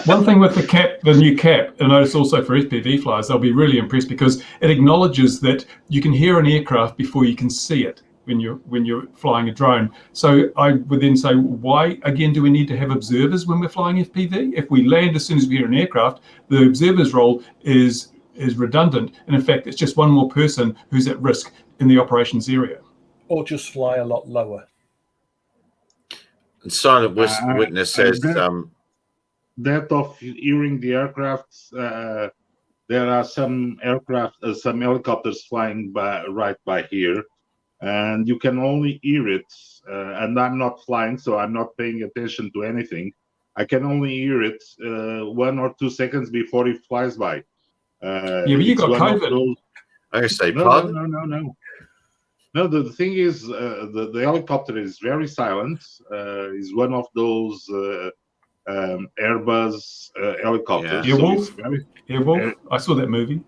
One thing with the new cap, and notice also for FPV flyers, they'll be really impressed because it acknowledges that you can hear an aircraft before you can see it when you're flying a drone. So I would then say, why again do we need to have observers when we're flying FPV? If we land as soon as we hear an aircraft, the observer's role is redundant, and in fact, it's just one more person who's at risk in the operations area. Or just fly a lot lower. And Silent Witness says that of hearing the aircraft, there are some helicopters flying right by here, and you can only hear it. And I'm not flying, so I'm not paying attention to anything. I can only hear it 1 or 2 seconds before it flies by. But you got COVID. I say, no. No, the thing is, the helicopter is very silent. Is one of those Airbus helicopters. Airwolf. I saw that movie.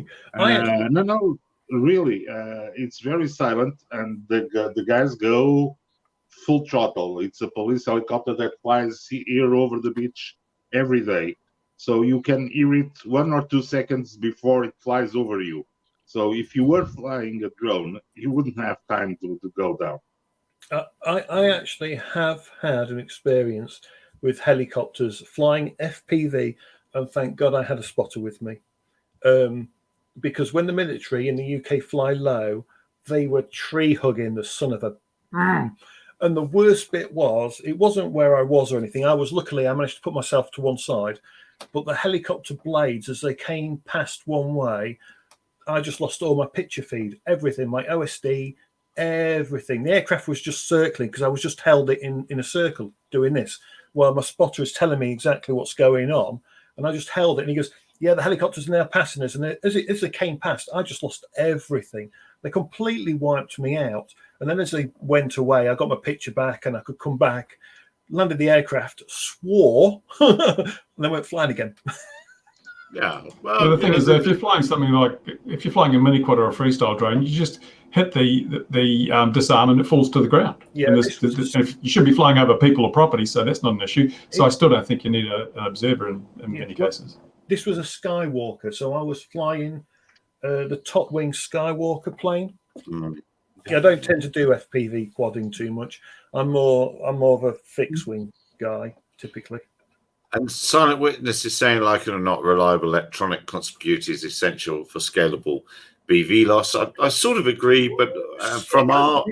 No, really, it's very silent, and the guys go full throttle. It's a police helicopter that flies here over the beach every day, so you can hear it 1 or 2 seconds before it flies over you. So if you were flying a drone, you wouldn't have time to go down. I actually have had an experience with helicopters flying FPV, and thank God I had a spotter with me. Because when the military in the UK fly low, they were tree hugging the son of a... And the worst bit was, it wasn't where I was or anything. I managed to put myself to one side, but the helicopter blades, as they came past one way, I just lost all my picture feed, everything, my OSD, everything. The aircraft was just circling because I was just held it in a circle doing this while my spotter is telling me exactly what's going on. And I just held it. And he goes, Yeah, the helicopters are now passing us, and as they came past, I just lost everything. They completely wiped me out. And then as they went away, I got my picture back, and I could come back, landed the aircraft, swore, and then went flying again. Yeah. Well, the thing is, if you're flying something like, if you're flying a mini quad or a freestyle drone, you just hit the disarm and it falls to the ground. Yeah, and you should be flying over people or property, so that's not an issue. So I still don't think you need an observer in many cases. This was a Skywalker, so I was flying the top wing Skywalker plane. Yeah, I don't tend to do FPV quadding too much. I'm more of a fixed wing guy typically. And Silent Witness is saying, like it or not, reliable electronic conspicuity is essential for scalable BV loss. I sort of agree, but from our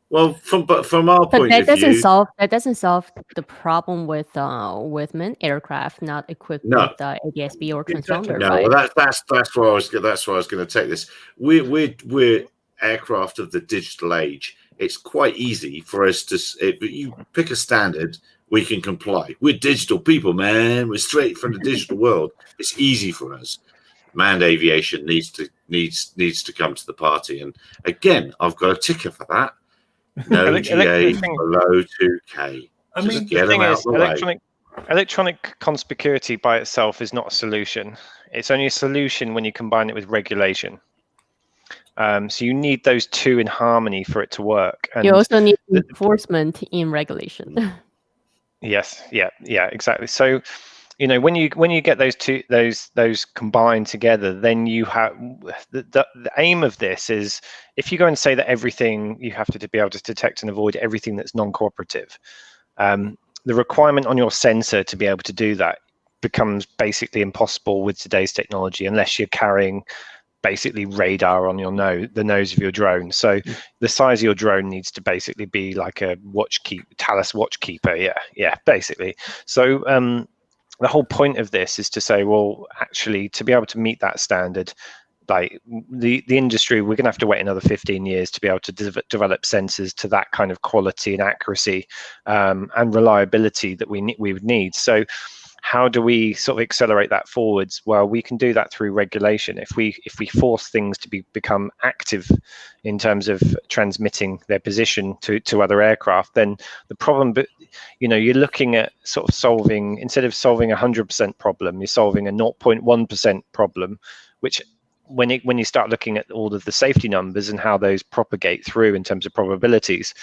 point of view, that doesn't solve the problem with manned aircraft not equipped with ADS-B or transponder. No, right? well, that's where I was going to take this. We're aircraft of the digital age. It's quite easy for us to you pick a standard. We can comply. We're digital people, man. We're straight from the digital world. It's easy for us. Manned aviation needs to come to the party. And again, I've got a ticker for that. No GA below 2K. I mean, the thing is, electronic conspicuity by itself is not a solution. It's only a solution when you combine it with regulation. So you need those two in harmony for it to work. And you also need enforcement in regulation. Yes, yeah, exactly. So, when you get those combined together, then you have the aim of this is, if you go and say that everything you have to be able to detect and avoid everything that's non-cooperative, the requirement on your sensor to be able to do that becomes basically impossible with today's technology, unless you're carrying basically radar on the nose of your drone. So the size of your drone needs to basically be like a Thales watchkeeper. Yeah, basically. So the whole point of this is to say, well, actually, to be able to meet that standard, like the industry, we're going to have to wait another 15 years to be able to develop sensors to that kind of quality and accuracy and reliability that we would need. So how do we sort of accelerate that forwards? Well, we can do that through regulation. If we force things to become active in terms of transmitting their position to other aircraft, then the problem, you're looking at sort of solving, instead of solving 100% problem, you're solving a 0.1% problem, which when you start looking at all of the safety numbers and how those propagate through in terms of probabilities,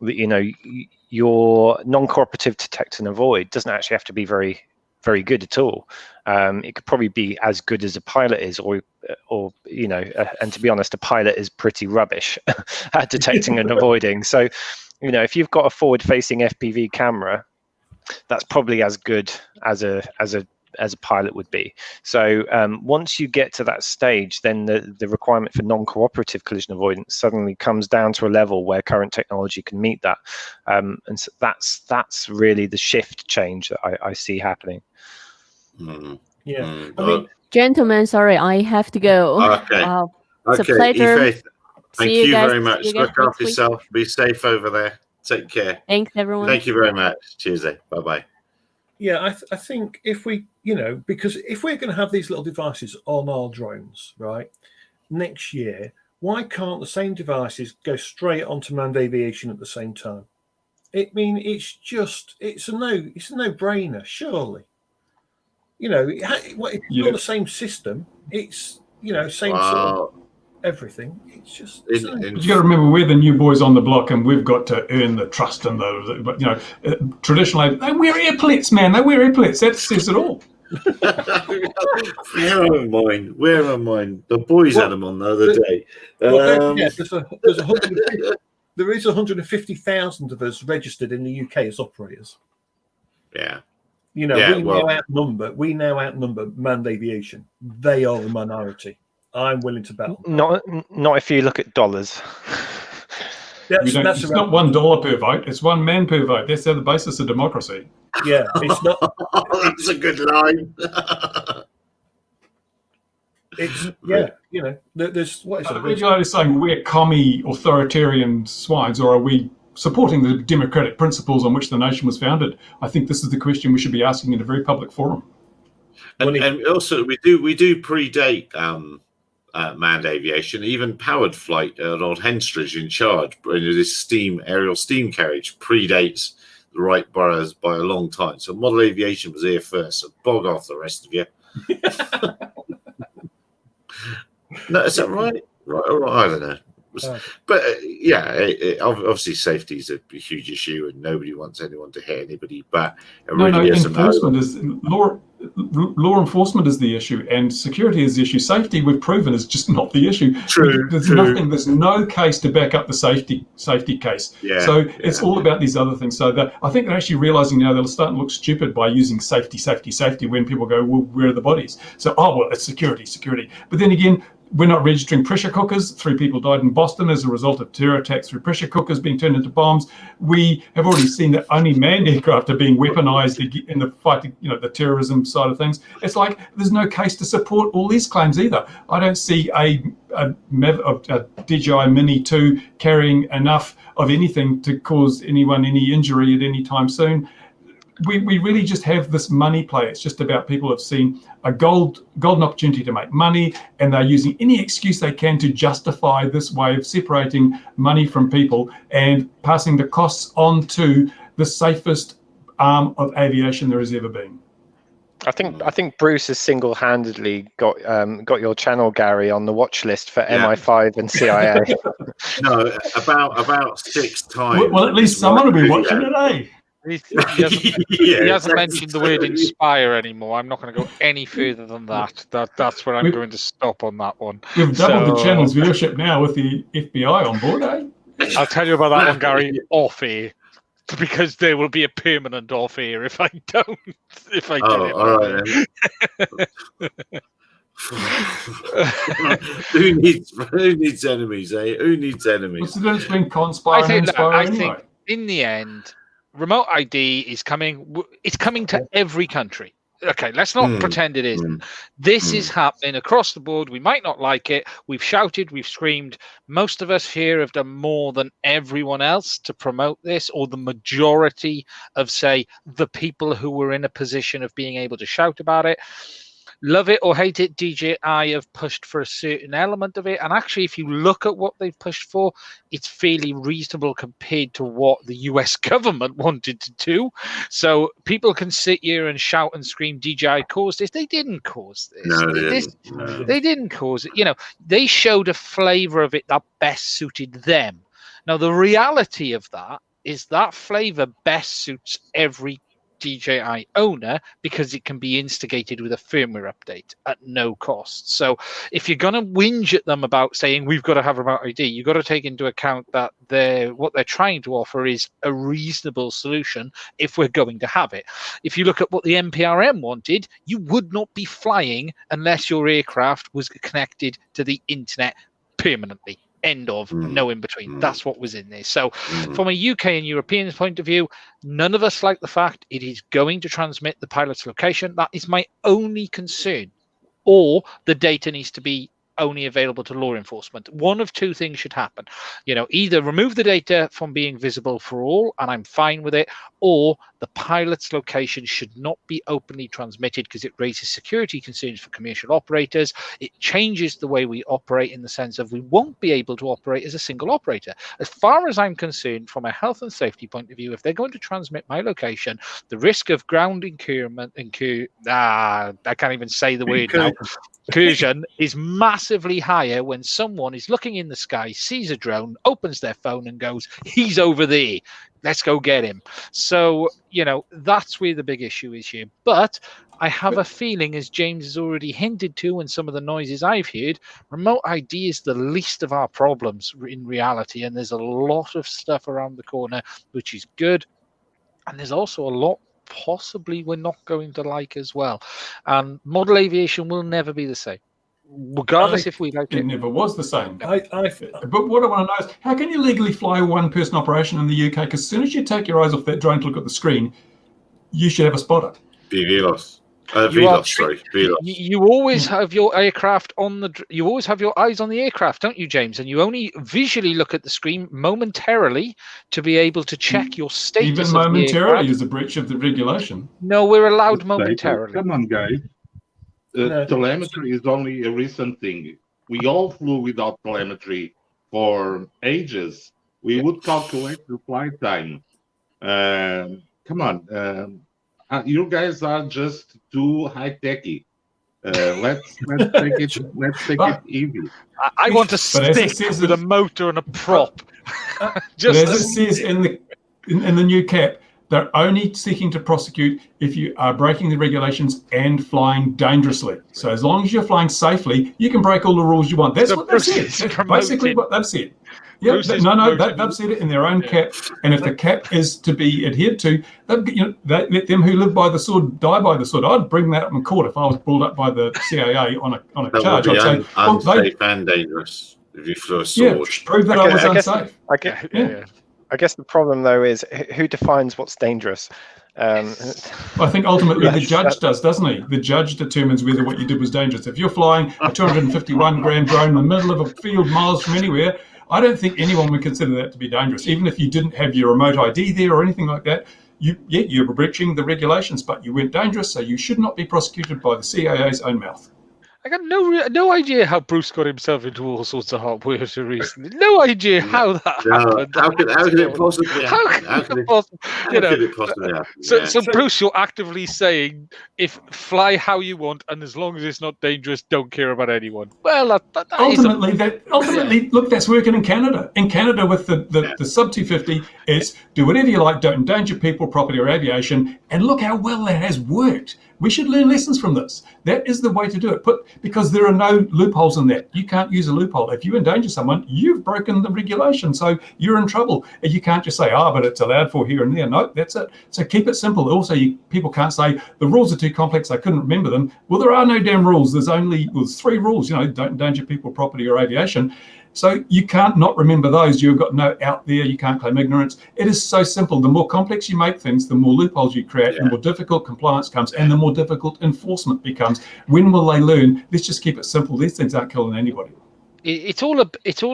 your non-cooperative detect and avoid doesn't actually have to be very good at all. It could probably be as good as a pilot is, or and to be honest, a pilot is pretty rubbish at detecting and avoiding. So, if you've got a forward-facing FPV camera, that's probably as good as a pilot would be. So once you get to that stage, then the requirement for non-cooperative collision avoidance suddenly comes down to a level where current technology can meet that. And so that's really the shift change that I see happening. Yeah. I mean, gentlemen, sorry, I have to go. Okay. It's a pleasure. Yifei, thank you very much. Look after yourself. Be safe over there. Take care. Thanks, everyone. Thank you very much. Cheers. Bye-bye. Yeah, I think if we, because if we're going to have these little devices on our drones, right, next year, why can't the same devices go straight onto manned aviation at the same time? It's a no-brainer, surely. It's not the same system. It's same sort of everything. It's just. You got to remember, we're the new boys on the block, and we've got to earn the trust and traditionally they wear earplates, man. They wear earplates. That says it all. Where am mine? The boys had them on the other day. There is 150,000 of us registered in the UK as operators. Yeah. We now outnumber manned aviation. They are the minority. I'm willing to bet. Not if you look at dollars. It's not $1 per vote. It's one man per vote. That's the basis of democracy. Yeah, it's not. That's a good line. There's what is it? Are you guys saying we're commie authoritarian swines, or are we supporting the democratic principles on which the nation was founded? I think this is the question we should be asking in a very public forum. And also we do predate manned aviation, even powered flight. Lord Henstridge in charge, this aerial steam carriage predates the Wright boroughs by a long time. So model aviation was here first. So bog off the rest of you. No, is that right? Right, I don't know. But obviously safety is a huge issue, and nobody wants anyone to hit anybody. But enforcement is law enforcement is the issue, and security is the issue. Safety, we've proven, is just not the issue. There's no case to back up the safety case. So it's all about these other things. So I think they're actually realizing now they'll start to look stupid by using safety when people go, well, where are the bodies? So it's security. But then again, we're not registering pressure cookers. 3 people died in Boston as a result of terror attacks through pressure cookers being turned into bombs. We have already seen that only manned aircraft are being weaponized in the fight, the terrorism side of things. It's like there's no case to support all these claims either. I don't see a DJI Mini 2 carrying enough of anything to cause anyone any injury at any time soon. We really just have this money play. It's just about people have seen a golden opportunity to make money, and they're using any excuse they can to justify this way of separating money from people and passing the costs on to the safest arm of aviation there has ever been. I think Bruce has single-handedly got your channel, Gary, on the watch list for MI5 and CIA. No, about 6 times. Well, at least someone will be watching it, eh? He hasn't mentioned the word inspire anymore. I'm not going to go any further than that. That's where I'm going to stop on that one. We've doubled the channel's viewership now with the FBI on board, eh? I'll tell you about that one, Gary, off air, because there will be a permanent off air if I don't. If I get it. All right. Who needs enemies, eh? Who needs enemies? What's the difference between conspire and inspire anyway? I think in the end, remote ID is coming. It's coming to every country. Okay, let's not pretend it isn't. This is happening across the board. We might not like it. We've shouted, we've screamed. Most of us here have done more than everyone else to promote this, or the majority of, say, the people who were in a position of being able to shout about it. Love it or hate it, DJI have pushed for a certain element of it. And actually, if you look at what they've pushed for, it's fairly reasonable compared to what the US government wanted to do. So people can sit here and shout and scream, DJI caused this. They didn't cause this. No, they didn't cause it. They showed a flavor of it that best suited them. Now, the reality of that is that flavor best suits every DJI owner because it can be instigated with a firmware update at no cost. So if you're going to whinge at them about saying we've got to have remote ID, you've got to take into account that what they're trying to offer is a reasonable solution if we're going to have it. If you look at what the NPRM wanted, you would not be flying unless your aircraft was connected to the internet permanently. End of, no in between. That's what was in this. So from a UK and European point of view, none of us like the fact it is going to transmit the pilot's location. That is my only concern. Or the data needs to be only available to law enforcement. One of two things should happen. Either remove the data from being visible for all, and I'm fine with it, or the pilot's location should not be openly transmitted because it raises security concerns for commercial operators. It changes the way we operate in the sense of we won't be able to operate as a single operator. As far as I'm concerned, from a health and safety point of view, if they're going to transmit my location, the risk of ground incursion, I can't even say the word now, incursion is massively higher when someone is looking in the sky, sees a drone, opens their phone and goes, he's over there. Let's go get him. So, that's where the big issue is here. But I have a feeling, as James has already hinted to, and some of the noises I've heard, remote ID is the least of our problems in reality. And there's a lot of stuff around the corner, which is good. And there's also a lot possibly we're not going to like as well. And model aviation will never be the same. Regardless if we like it. It never was the same. But what I want to know is, how can you legally fly a one-person operation in the UK? Because as soon as you take your eyes off that drone to look at the screen, you should have a spotter. VLOS. You always have your aircraft you always have your eyes on the aircraft, don't you, James? And you only visually look at the screen momentarily to be able to check your status. Even momentarily is a breach of the regulation. No, we're allowed momentarily. Come on, guys. No. Telemetry is only a recent thing. We all flew without telemetry for ages. We would calculate the flight time. Come on, you guys are just too high techy. Let's take it easy. I want a But as it stick says with a in- motor and a prop. But Just as it says in the new cap, they're only seeking to prosecute if you are breaking the regulations and flying dangerously. So as long as you're flying safely, you can break all the rules you want. That's So what they've Bruce said. is That's promoting- basically what they've said. Yeah, Bruce is no, promoting- they've said it in their own Yeah. cap. And if the cap is to be adhered to, they let them who live by the sword die by the sword. I'd bring that up in court if I was pulled up by the CIA on a That charge. would be I'd say, well, unsafe and dangerous if you flew a yeah, sword. prove that Okay, I was I guess- unsafe. Yeah. I guess the problem though is who defines what's dangerous. I think ultimately the judge does, doesn't he? The judge determines whether what you did was dangerous. If you're flying a 251-gram drone in the middle of a field miles from anywhere, I don't think anyone would consider that to be dangerous. Even if you didn't have your remote ID there or anything like that, you were breaching the regulations, but you weren't dangerous, so you should not be prosecuted by the CIA's own mouth. I got no idea how Bruce got himself into all sorts of hot water recently. No idea how that happened. How could it possibly How happen? could it possibly, you know? Could it possibly happen? So, Yeah. so Bruce, you're actively saying, if fly how you want, and as long as it's not dangerous, don't care about anyone. Well, that Ultimately, look, that's working in Canada. In Canada, with the sub 250, it's do whatever you like, don't endanger people, property, or aviation, and look how well that has worked. We should learn lessons from this. That is the way to do it. Because there are no loopholes in that. You can't use a loophole. If you endanger someone, you've broken the regulation, so you're in trouble. And you can't just say, but it's allowed for here and there. No, that's it. So keep it simple. Also, people can't say the rules are too complex, I couldn't remember them. Well, there are no damn rules. There's 3 rules. Don't endanger people, property, or aviation. So you can't not remember those. You've got no out there. You can't claim ignorance. It is so simple. The more complex you make things, the more loopholes you create, the more difficult compliance comes, and the more difficult enforcement becomes. When will they learn? Let's just keep it simple. These things aren't killing anybody. It's all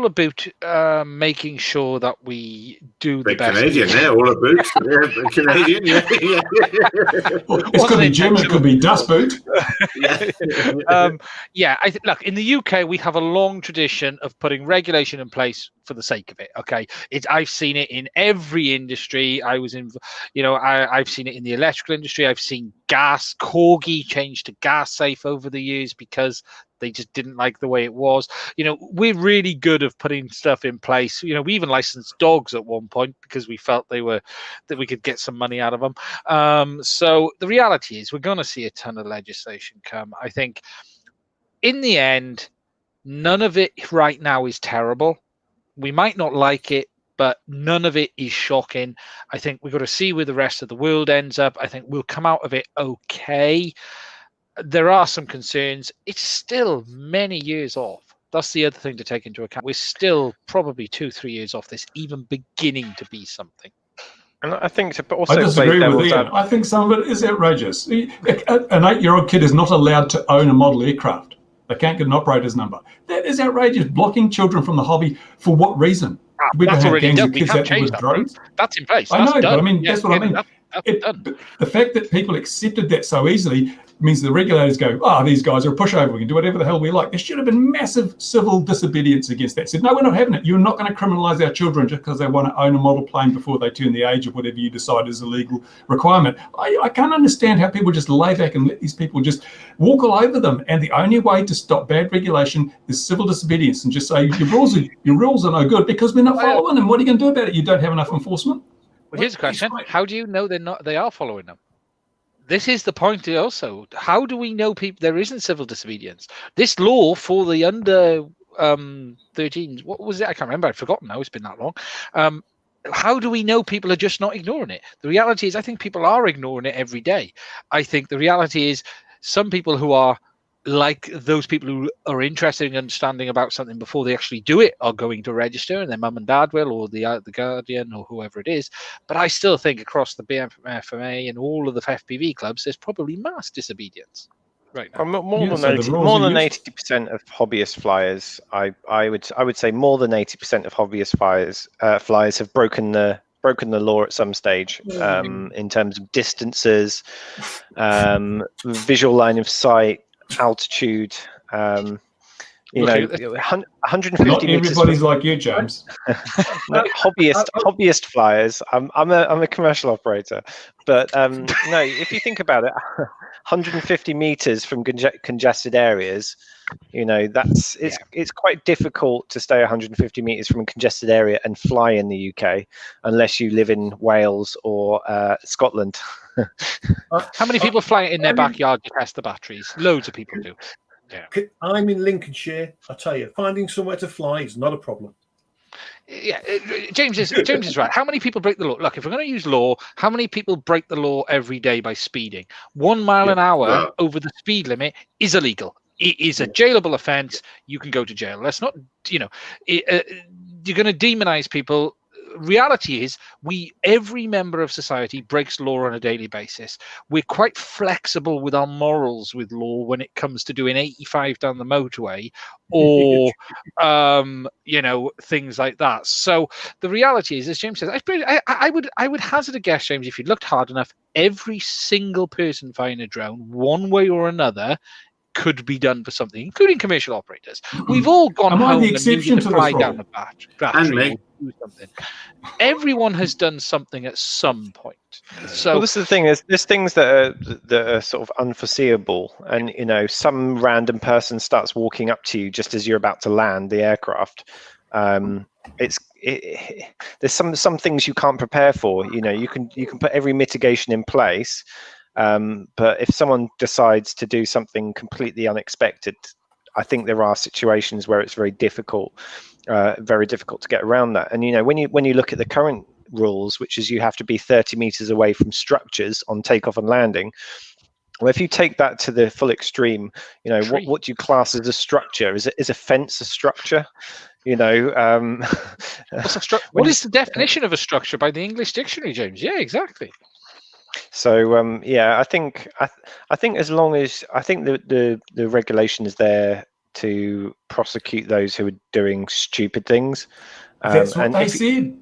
about making sure that we do the Big best. Canadian, yeah, all a boot. Yeah, Canadian, yeah. Well, it could be Jim, it could be Dust Boot. Look, in the UK, we have a long tradition of putting regulation in place for the sake of it. Okay, I've seen it in every industry. I've seen it in the electrical industry. I've seen gas Corgi change to gas safe over the years because they just didn't like the way it was. We're really good at putting stuff in place. We even licensed dogs at one point because we felt that we could get some money out of them. So the reality is we're going to see a ton of legislation come. I think in the end, none of it right now is terrible. We might not like it, but none of it is shocking. I think we've got to see where the rest of the world ends up. I think we'll come out of it okay. There are some concerns. It's still many years off. That's the other thing to take into account. We're still probably 2-3 years off this even beginning to be something. And I think to also I disagree play with devil's Ian. I think some of it is outrageous. An 8-year-old kid is not allowed to own a model aircraft. They can't get an operator's number. That is outrageous. Blocking children from the hobby for what reason? We That's don't have already gangs done. of We kids can't out there change with that. drones. That's in place. I That's know, done. but I mean, that's what I mean. That's done. The fact that people accepted that so easily means the regulators go, these guys are a pushover. We can do whatever the hell we like. There should have been massive civil disobedience against that. Said, no, we're not having it. You're not going to criminalize our children just because they want to own a model plane before they turn the age of whatever you decide is a legal requirement. I can't understand how people just lay back and let these people just walk all over them. And the only way to stop bad regulation is civil disobedience and just say your rules are no good because we're not following them. What are you going to do about it? You don't have enough enforcement? Well, here's a question. How do you know they are following them? This is the point also. How do we know there isn't civil disobedience? This law for the under 13s, what was it? I can't remember. I've forgotten now. It's been that long. How do we know people are just not ignoring it? The reality is I think people are ignoring it every day. I think the reality is some people who are like those people who are interested in understanding about something before they actually do it are going to register, and their mum and dad will, or the guardian, or whoever it is. But I still think across the BFMA and all of the FPV clubs, there's probably mass disobedience right now. More than 80% of hobbyist flyers, I would say more than 80% of hobbyist flyers have broken the law at some stage in terms of distances, visual line of sight, altitude. You Look know, at this. 150 Not meters. everybody's like you, James. No, hobbyist flyers. I'm a commercial operator, but no. If you think about it, 150 meters from congested areas, you know, it's quite difficult to stay 150 meters from a congested area and fly in the UK unless you live in Wales or Scotland. How many people fly it in their backyard to test the batteries? Loads of people do. Yeah. I'm in Lincolnshire. I tell you, finding somewhere to fly is not a problem. Yeah, James is right. How many people break the law? Look, if we're going to use law, how many people break the law every day by speeding? 1 mile an hour over the speed limit is illegal. It is a jailable offence. You can go to jail. Let's not, you know, you're going to demonize people. Reality is, every member of society breaks law on a daily basis. We're quite flexible with our morals with law when it comes to doing 85 down the motorway or you know, things like that. So the reality is, as James says, I would hazard a guess, James, if you looked hard enough, every single person flying a drone, one way or another, could be done for something, including commercial operators. We've all gone home and needed to fly down a battery or do something. Everyone has done something at some point. So well, this is the thing: there's things that are sort of unforeseeable, and you know, some random person starts walking up to you just as you're about to land the aircraft. There's some things you can't prepare for. You know, you can put every mitigation in place. But if someone decides to do something completely unexpected, I think there are situations where it's very difficult to get around that. And you know, when you look at the current rules, which is you have to be 30 meters away from structures on takeoff and landing. Well, if you take that to the full extreme, you know, what do you class as a structure? Is a fence a structure? You know, what is the definition of a structure by the English dictionary, James? Yeah, exactly. So yeah, I think as long as the regulation is there to prosecute those who are doing stupid things. That's what they said.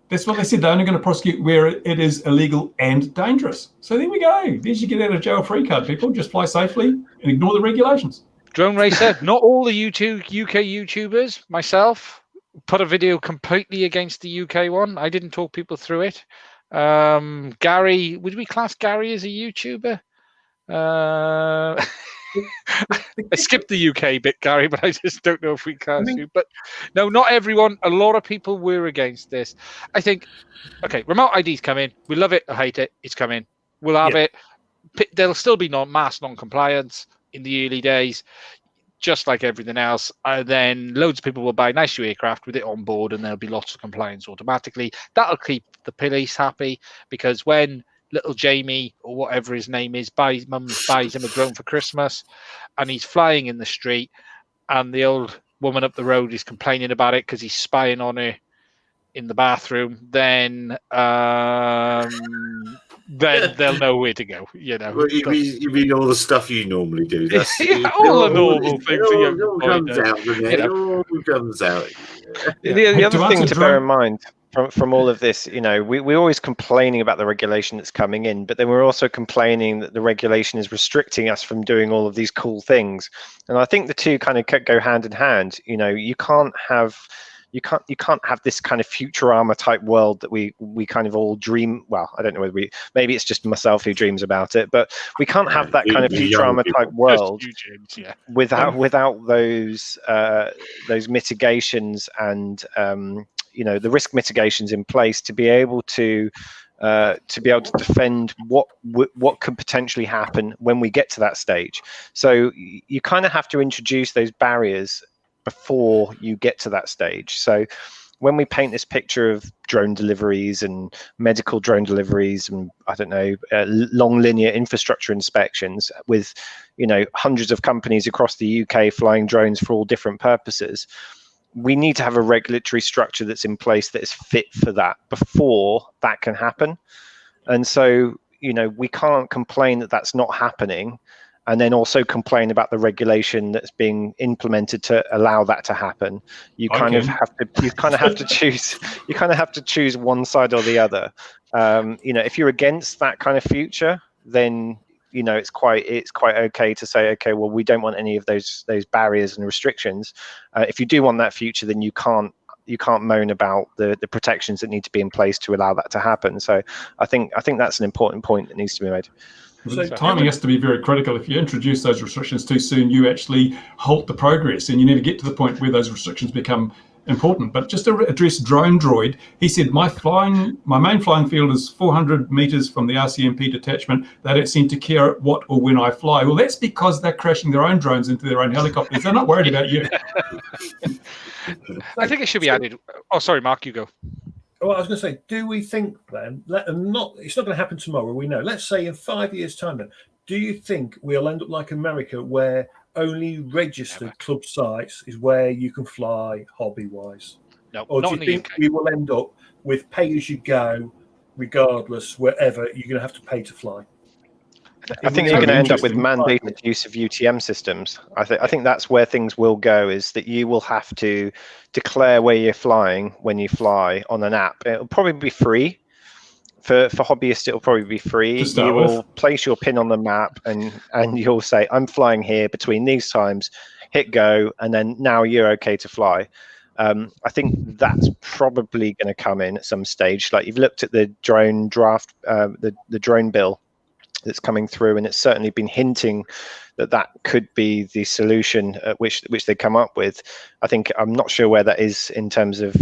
That's what they said. They're only going to prosecute where it is illegal and dangerous. So there we go. There's your get out of jail free card, people. Just fly safely and ignore the regulations. Drone Ray said, not all the UK YouTubers, myself, put a video completely against the UK one. I didn't talk people through it. Gary, would we class Gary as a YouTuber? I skipped the UK bit, Gary, but I just don't know if we class you. But no, not everyone. A lot of people were against this. I think, okay, remote ID's coming. We love it or hate it. It's coming. We'll have it. There'll still be mass non-compliance in the early days, just like everything else. Then loads of people will buy nice new aircraft with it on board, and there'll be lots of compliance automatically. That'll keep the police happy, because when little Jamie, or whatever his name is, mum buys him a drone for Christmas, and he's flying in the street, and the old woman up the road is complaining about it because he's spying on her in the bathroom, then they'll know where to go. You know, well, you mean all the stuff you normally do? That's all the normal things. It all comes out. It all comes out. The other thing to bear in mind from all of this, you know, we're always complaining about the regulation that's coming in, but then we're also complaining that the regulation is restricting us from doing all of these cool things. And I think the two kind of go hand in hand. You know, you can't have this kind of Futurama type world that we kind of all dream. Well, I don't know whether maybe it's just myself who dreams about it, but we can't have that kind of Futurama type world without those mitigations and you know, the risk mitigations in place to be able to defend what could potentially happen when we get to that stage. So you kind of have to introduce those barriers before you get to that stage. So when we paint this picture of drone deliveries and medical drone deliveries and I don't know, long linear infrastructure inspections with, you know, hundreds of companies across the UK flying drones for all different purposes, we need to have a regulatory structure that's in place that is fit for that before that can happen. And so, you know, we can't complain that that's not happening and then also complain about the regulation that's being implemented to allow that to happen. You kind of have to choose one side or the other. You know, if you're against that kind of future, then you know, it's quite okay to say, okay, well, we don't want any of those barriers and restrictions. If you do want that future, then you can't moan about the protections that need to be in place to allow that to happen. So I think that's an important point that needs to be made. So timing has to be very critical. If you introduce those restrictions too soon, you actually halt the progress, and you never get to the point where those restrictions become important. But just to address Drone Droid, he said, my main flying field is 400 meters from the RCMP detachment. They don't seem to care what or when I fly. Well, that's because they're crashing their own drones into their own helicopters. They're not worried about you. I think it should be added. Oh, sorry, Mark, you go. Well, I was going to say, do we think then, it's not going to happen tomorrow, we know. Let's say in 5 years' time then, do you think we'll end up like America where only registered club sites is where you can fly hobby-wise? No, or not do in you the think UK. we will end up with pay-as-you-go, regardless, wherever you're going to have to pay to fly? I think you're going to end up with mandated use of UTM systems. I think that's where things will go, is that you will have to declare where you're flying when you fly on an app. It'll probably be free. For hobbyists, it'll probably be free. You will place your pin on the map and you'll say, I'm flying here between these times, hit go, and then now you're okay to fly. I think that's probably going to come in at some stage. Like, you've looked at the drone draft, the drone bill that's coming through, and it's certainly been hinting that could be the solution which they come up with. I'm not sure where that is in terms of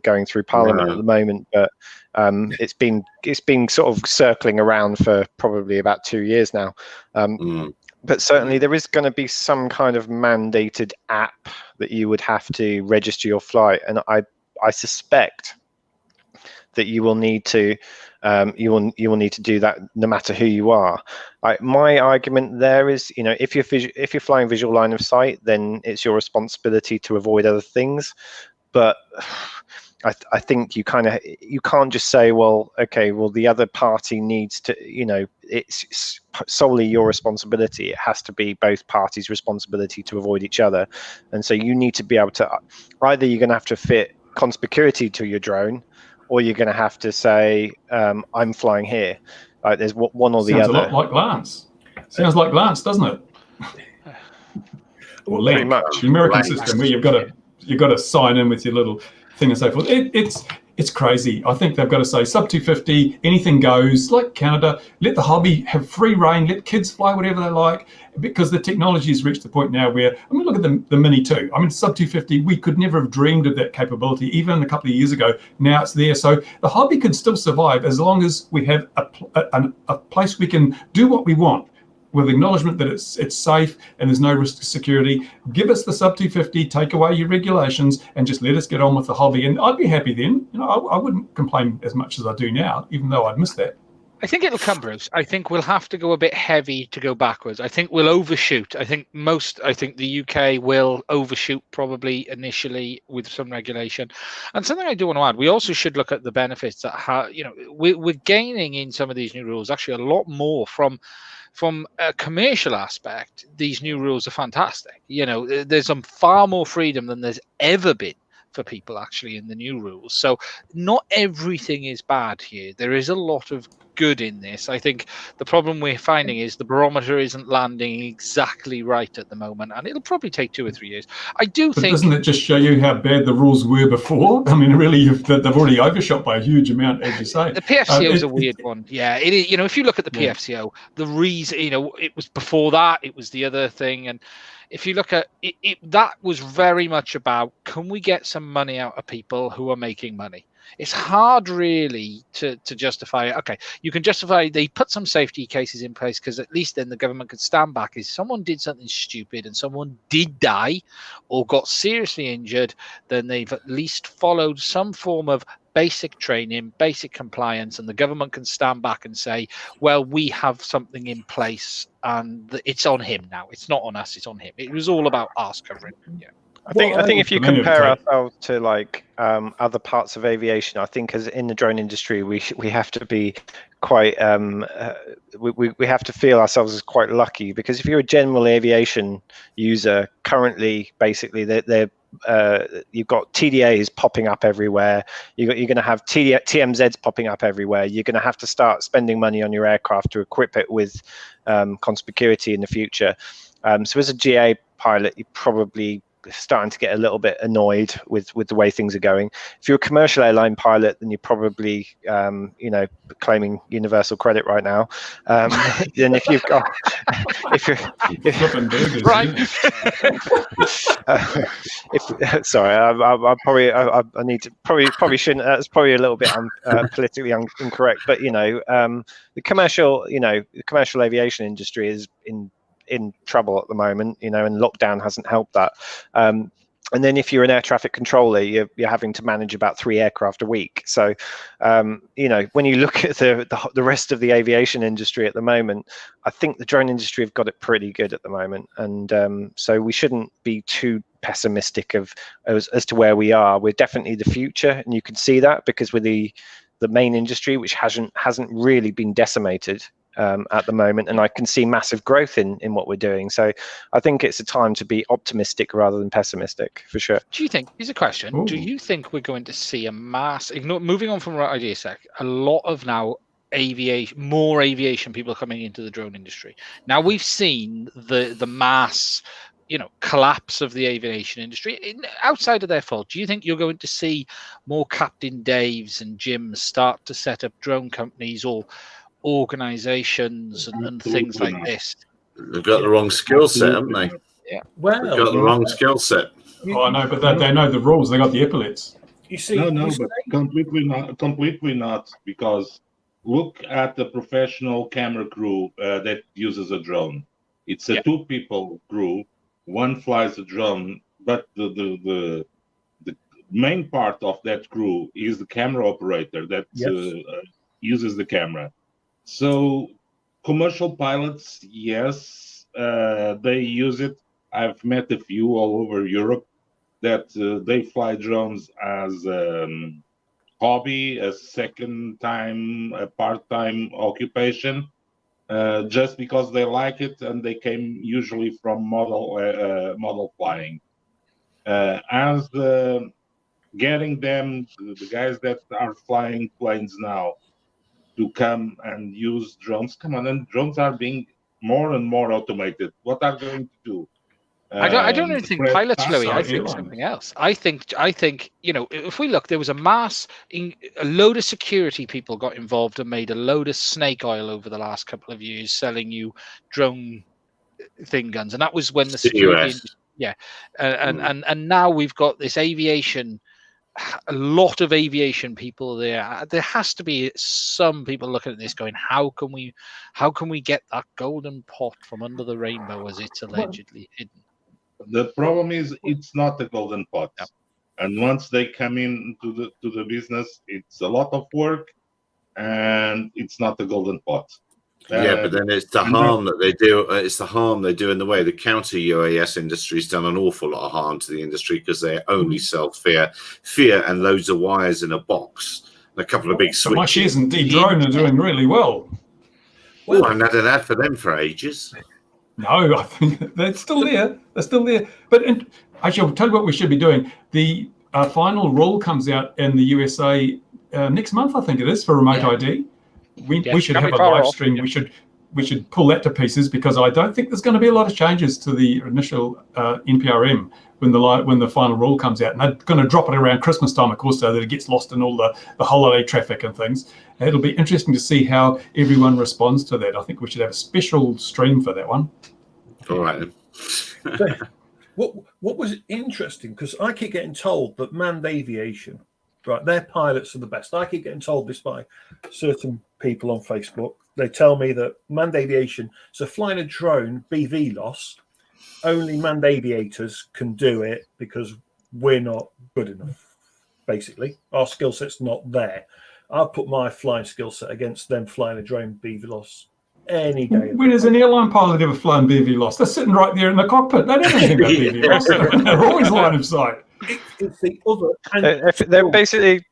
going through Parliament at the moment, but it's been sort of circling around for probably about 2 years now. But certainly there is going to be some kind of mandated app that you would have to register your flight, and I suspect that you will need to do that no matter who you are. My argument there is, you know, if you're flying visual line of sight, then it's your responsibility to avoid other things. But I think you can't just say, well, okay, well, the other party needs to, you know, it's solely your responsibility. It has to be both parties' responsibility to avoid each other. And so you need to be able to, either you're going to have to fit conspicuity to your drone, or you're going to have to say, I'm flying here. There's one or the other. Sounds a lot like Lance. Sounds like Lance, doesn't it? Or Pretty much. the American system where you've got to sign in with your little thing and so forth. It's crazy. I think they've got to say sub 250, anything goes, like Canada. Let the hobby have free reign. Let kids fly whatever they like, because the technology has reached the point now where, I mean, look at the Mini 2. I mean, sub 250, we could never have dreamed of that capability even a couple of years ago. Now it's there. So the hobby can still survive as long as we have a place we can do what we want, with acknowledgement that it's safe and there's no risk to security. Give us the sub 250, take away your regulations, and just let us get on with the hobby. And I'd be happy then. You know, I wouldn't complain as much as I do now, even though I'd miss that. I think it'll come, Bruce. I think we'll have to go a bit heavy to go backwards. I think we'll overshoot. I think the UK will overshoot probably initially with some regulation. And something I do want to add, we also should look at the benefits that we're gaining in some of these new rules, actually a lot more from a commercial aspect. These new rules are fantastic. You know, there's some far more freedom than there's ever been for people actually in the new rules. So not everything is bad here. There is a lot of good in this. I think the problem we're finding is the barometer isn't landing exactly right at the moment, and it'll probably take 2 or 3 years. But doesn't it just show you how bad the rules were before? I mean, really, they've already overshot by a huge amount, as you say. The PFCO is a weird one. Yeah, it is. You know, if you look at the PFCO, the reason, you know, it was before that, it was the other thing, and if you look at it, that was very much about, can we get some money out of people who are making money? It's hard really to justify it. Okay, you can justify they put some safety cases in place because at least then the government could stand back if someone did something stupid and someone did die or got seriously injured, then they've at least followed some form of basic training, basic compliance, and the government can stand back and say, well, we have something in place and it's on him now. It's not on us, it's on him. It was all about us covering. Yeah. I think if you compare ourselves to like other parts of aviation, I think as in the drone industry, we have to be quite we have to feel ourselves as quite lucky, because if you're a general aviation user currently, basically they're TDAs popping up everywhere. You're going to have TMZs popping up everywhere. You're going to have to start spending money on your aircraft to equip it with conspicuity in the future. So as a GA pilot, you're probably starting to get a little bit annoyed with the way things are going. If you're a commercial airline pilot, then you're probably claiming universal credit right now. Then if you've got sorry, I need to probably shouldn't. That's probably a little bit politically incorrect, but the commercial aviation industry is in trouble at the moment, and lockdown hasn't helped that. And then if you're an air traffic controller, you're having to manage about 3 aircraft a week. So, when you look at the rest of the aviation industry at the moment, I think the drone industry have got it pretty good at the moment. And so we shouldn't be too pessimistic as to where we are. We're definitely the future, and you can see that because we're the main industry, which hasn't really been decimated at the moment, and I can see massive growth in what we're doing. So I think it's a time to be optimistic rather than pessimistic, for sure. Do you think, here's a question, Ooh. do you think we're going to see a mass, moving on from right idea sec, a lot of now more aviation people coming into the drone industry? Now we've seen the mass collapse of the aviation industry outside of their fault. Do you think you're going to see more Captain Daves and Jims start to set up drone companies or organizations and things like this? They've got the wrong skill set, haven't they? Yeah. Well, They've got the wrong skill set. I know, but they know the rules. They got the epaulets. You see, But completely not, because look at the professional camera crew that uses a drone. It's a 2-people crew. One flies a drone, but the main part of that crew is the camera operator that uses the camera. So commercial pilots, yes, they use it. I've met a few all over Europe that they fly drones as hobby, a part-time occupation, just because they like it, and they came usually from model flying. As getting them, the guys that are flying planes now, to come and use drones. Come on, and drones are being more and more automated. What are they going to do? I don't even think pilots, Louis. I think something else. I think if we look, there was a load of security people got involved and made a load of snake oil over the last couple of years selling you drone thing guns, and that was when the security, and now we've got this aviation. A lot of aviation people there. There has to be some people looking at this going, how can we get that golden pot from under the rainbow as it's allegedly hidden? The problem is it's not a golden pot. Yep. And once they come into the business, it's a lot of work, and it's not a golden pot. But then it's the harm that they do. It's the harm they do in the way. The counter UAS industry's done an awful lot of harm to the industry because they only sell fear, and loads of wires in a box and a couple of big switches. My shares in D-Drone are doing really well. Well, I haven't had an ad for them for ages. No, I think they're still there. They're still there. But actually, I'll tell you what we should be doing. The final rule comes out in the USA next month, I think it is, for remote ID. We should have a live stream. Yeah. We should pull that to pieces, because I don't think there's going to be a lot of changes to the initial NPRM when the final rule comes out, and they're going to drop it around Christmas time, of course, so that it gets lost in all the holiday traffic and things. And it'll be interesting to see how everyone responds to that. I think we should have a special stream for that one. All right. What was interesting, because I keep getting told that manned aviation, right, their pilots are the best. I keep getting told this by certain people on Facebook. They tell me that manned aviation, so flying a drone, BV loss, only manned aviators can do it because we're not good enough, basically. Our skill set's not there. I'll put my flying skill set against them flying a drone BV loss any day. When has an airline pilot ever flown BV loss? They're sitting right there in the cockpit. They don't know anything about BV loss. They're always line of sight. It's the other. They're basically.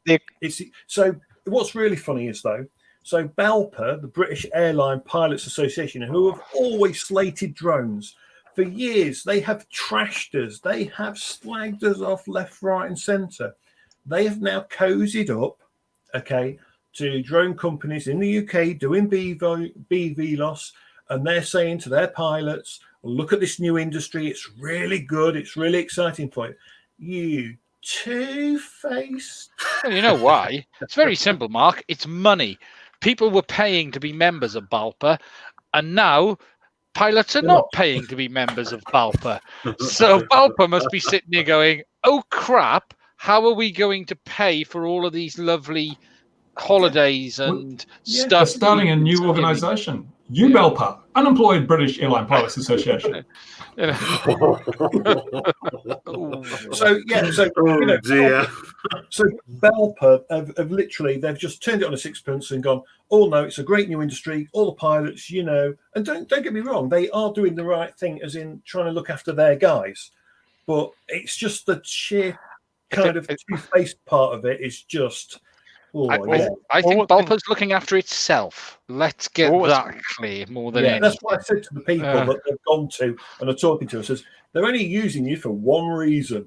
So what's really funny is, though, so BALPA, the British Airline Pilots Association, who have always slated drones For years, they have trashed us. They have slagged us off left, right, and centre. They have now cozied up, okay, to drone companies in the UK doing BVLOS, and they're saying to their pilots, look at this new industry. It's really good. It's really exciting for you. You two-faced. Well, you know why? It's very simple, Mark. It's money. People were paying to be members of BALPA, and now pilots are not paying to be members of BALPA. So BALPA must be sitting there going, oh, crap, how are we going to pay for all of these lovely holidays and stuff? They're starting a new organisation, UBALPA, Unemployed British Airline Pilots Association. So BALPA have literally, they've just turned it on a sixpence and gone, oh no, it's a great new industry, all the pilots, you know, and don't get me wrong, they are doing the right thing, as in trying to look after their guys, but it's just the sheer kind of two-faced part of it is just I think BALPA's looking after itself. Let's get that clear more than anything. That's what I said to the people that they've gone to and are talking to us, is they're only using you for one reason.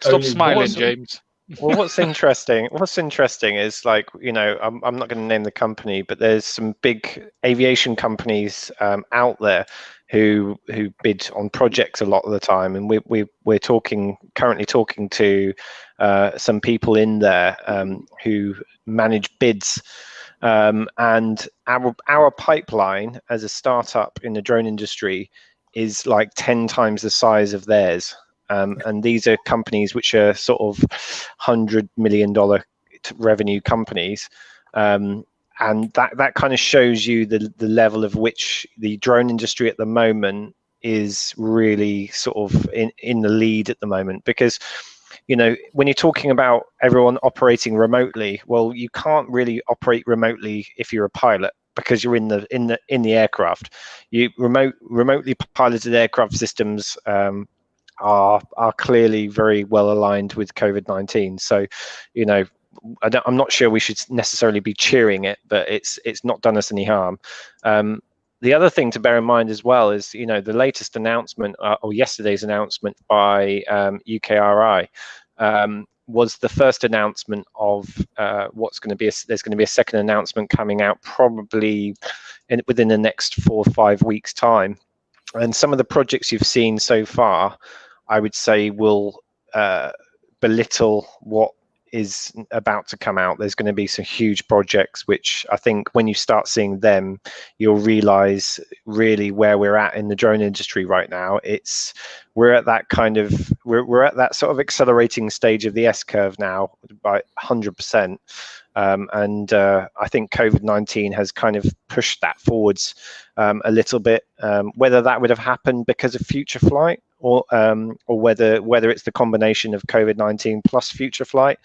Stop smiling, James. Well, what's interesting is, like, you know, I'm not going to name the company, but there's some big aviation companies out there who bid on projects a lot of the time, and we're currently talking to some people in there who manage bids, and our pipeline as a startup in the drone industry is like 10 times the size of theirs. And these are companies which are sort of $100 million revenue companies. And that kind of shows you the level of which the drone industry at the moment is really sort of in the lead at the moment. Because, you know, when you're talking about everyone operating remotely, well, you can't really operate remotely if you're a pilot, because you're in the aircraft. You remotely piloted aircraft systems are clearly very well aligned with COVID-19. So, you know, I'm not sure we should necessarily be cheering it, but it's not done us any harm. The other thing to bear in mind as well is, you know, the latest announcement or yesterday's announcement by UKRI was the first announcement of what's going to be. There's going to be a second announcement coming out probably within the next 4 or 5 weeks' time. And some of the projects you've seen so far, I would say, will belittle what is about to come out. There's going to be some huge projects, which I think when you start seeing them, you'll realize really where we're at in the drone industry right now. We're at that kind of, we're at that sort of accelerating stage of the S curve now by 100%. And I think COVID-19 has kind of pushed that forwards a little bit. Whether that would have happened because of future flight, or whether it's the combination of COVID-19 plus future flight,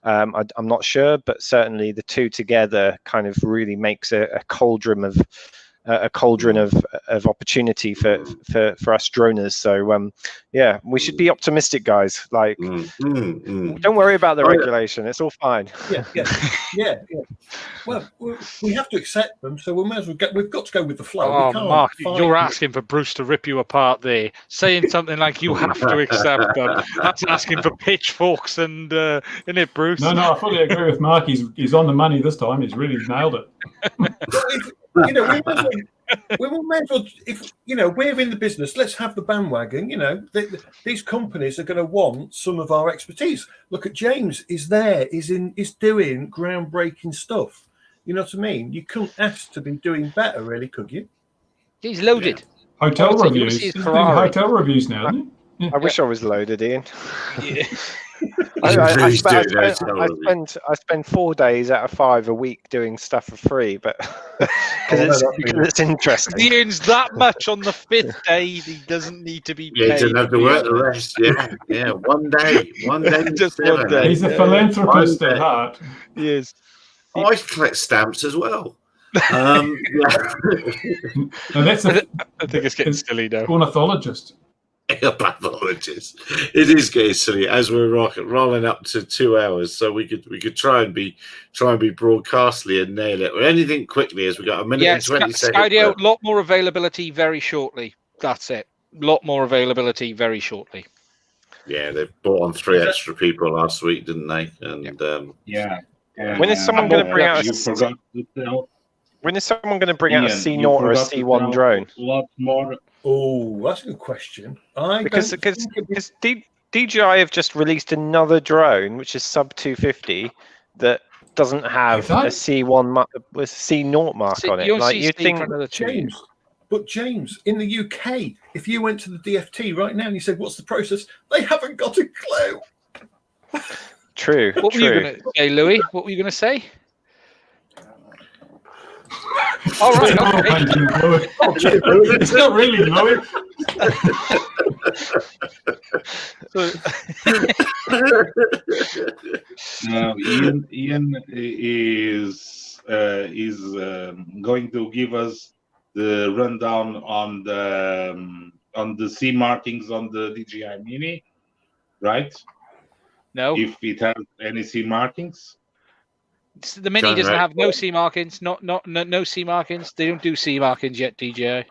I'm not sure. But certainly the two together kind of really makes a cauldron of opportunity for us droners. So yeah, we should be optimistic, guys. Like, don't worry about the regulation; it's all fine. Yeah. Well, we have to accept them, so we might as well we've got to go with the flow. Oh, Mark, you're asking for Bruce to rip you apart there. Saying something like you have to accept them, that's asking for pitchforks and isn't it, Bruce? No, I fully agree with Mark. He's on the money this time. He's really nailed it. You know, we may as well, if you know, we're in the business, let's have the bandwagon. You know, these companies are going to want some of our expertise. Look at James, is doing groundbreaking stuff. You know what I mean? You couldn't ask to be doing better, really, could you? He's loaded. Hotel reviews. He's doing hotel reviews now, isn't he? I wish I was loaded, Ian. Yeah. I spend 4 days out of 5 a week doing stuff for free, but because it's interesting. Ian's that much on the 5th day, he doesn't need to be paid. Yeah, he doesn't have to work the rest. Yeah. One day, just 1 day. He's a philanthropist at heart. He is. I collect stamps as well. No, that's I think it's getting silly now. Ornithologist. A pathologist. It is getting silly as we're rolling up to 2 hours, so we could try and be broadcastly and nail it or anything quickly, as we got a minute and 20 seconds. Skydio, a lot more availability very shortly. That's it. lot more availability very shortly. Yeah, they brought on 3 extra people last week, didn't they? And Yeah. When is someone going to bring out You forgot to tell. When is someone going to bring out a Ian, C0 you or a forgot to C1 tell drone? A lot more. Oh, that's a good question. Because DJI have just released another drone, which is sub 250, that doesn't have Have a they? C1 with C0 mark on it. You'll Like see you'd Steve think, for another 2 years. James, but James, in the UK, if you went to the DFT right now and you said, "What's the process?" They haven't got a clue. true. What were you true. going to say, Louis? What were you going to say? All right. Okay. It's not really Louis. Ian is going to give us the rundown on the C markings on the DJI Mini, right? No, If it has any C markings. the Mini doesn't have no C markings. No C markings. They don't do C markings yet. DJI.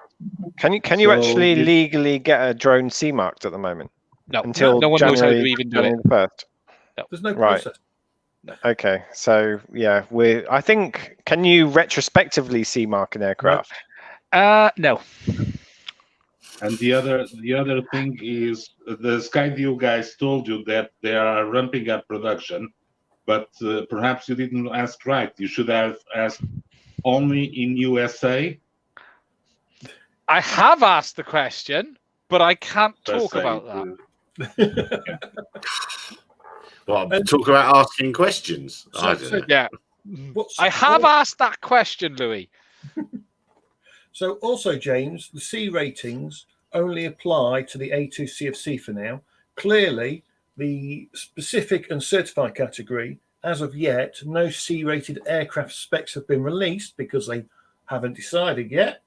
Can you So actually legally get a drone C marked at the moment? No, Until no one knows how to even do it. January the 1st. There's no Right. process. Okay, so yeah, I think, can you retrospectively C mark an aircraft? No. And the other thing is the Skyview guys told you that they are ramping up production, but perhaps you didn't ask right. You should have asked only in USA. I have asked the question, but I can't talk USA, about that. well, talk about asking questions. I don't know. Yeah. I have asked that question, Louis. So also, James, the C ratings only apply to the A2 CFC for now. Clearly, the specific and certified category, as of yet, no C-rated aircraft specs have been released because they haven't decided yet.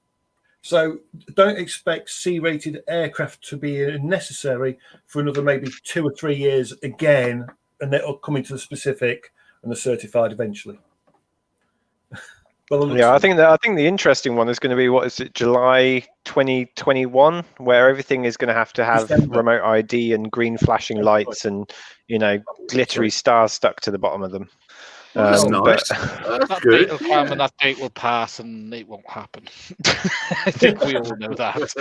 So don't expect C-rated aircraft to be necessary for another maybe 2 or 3 years again, and they'll come into the specific and the certified eventually. Yeah, I think the interesting one is going to be, what is it, July 2021, where everything is going to have December. remote ID and green flashing lights and glittery stars stuck to the bottom of them. That's But- nice. That's That good. date will come and that date will pass and it won't happen. I think we all know that.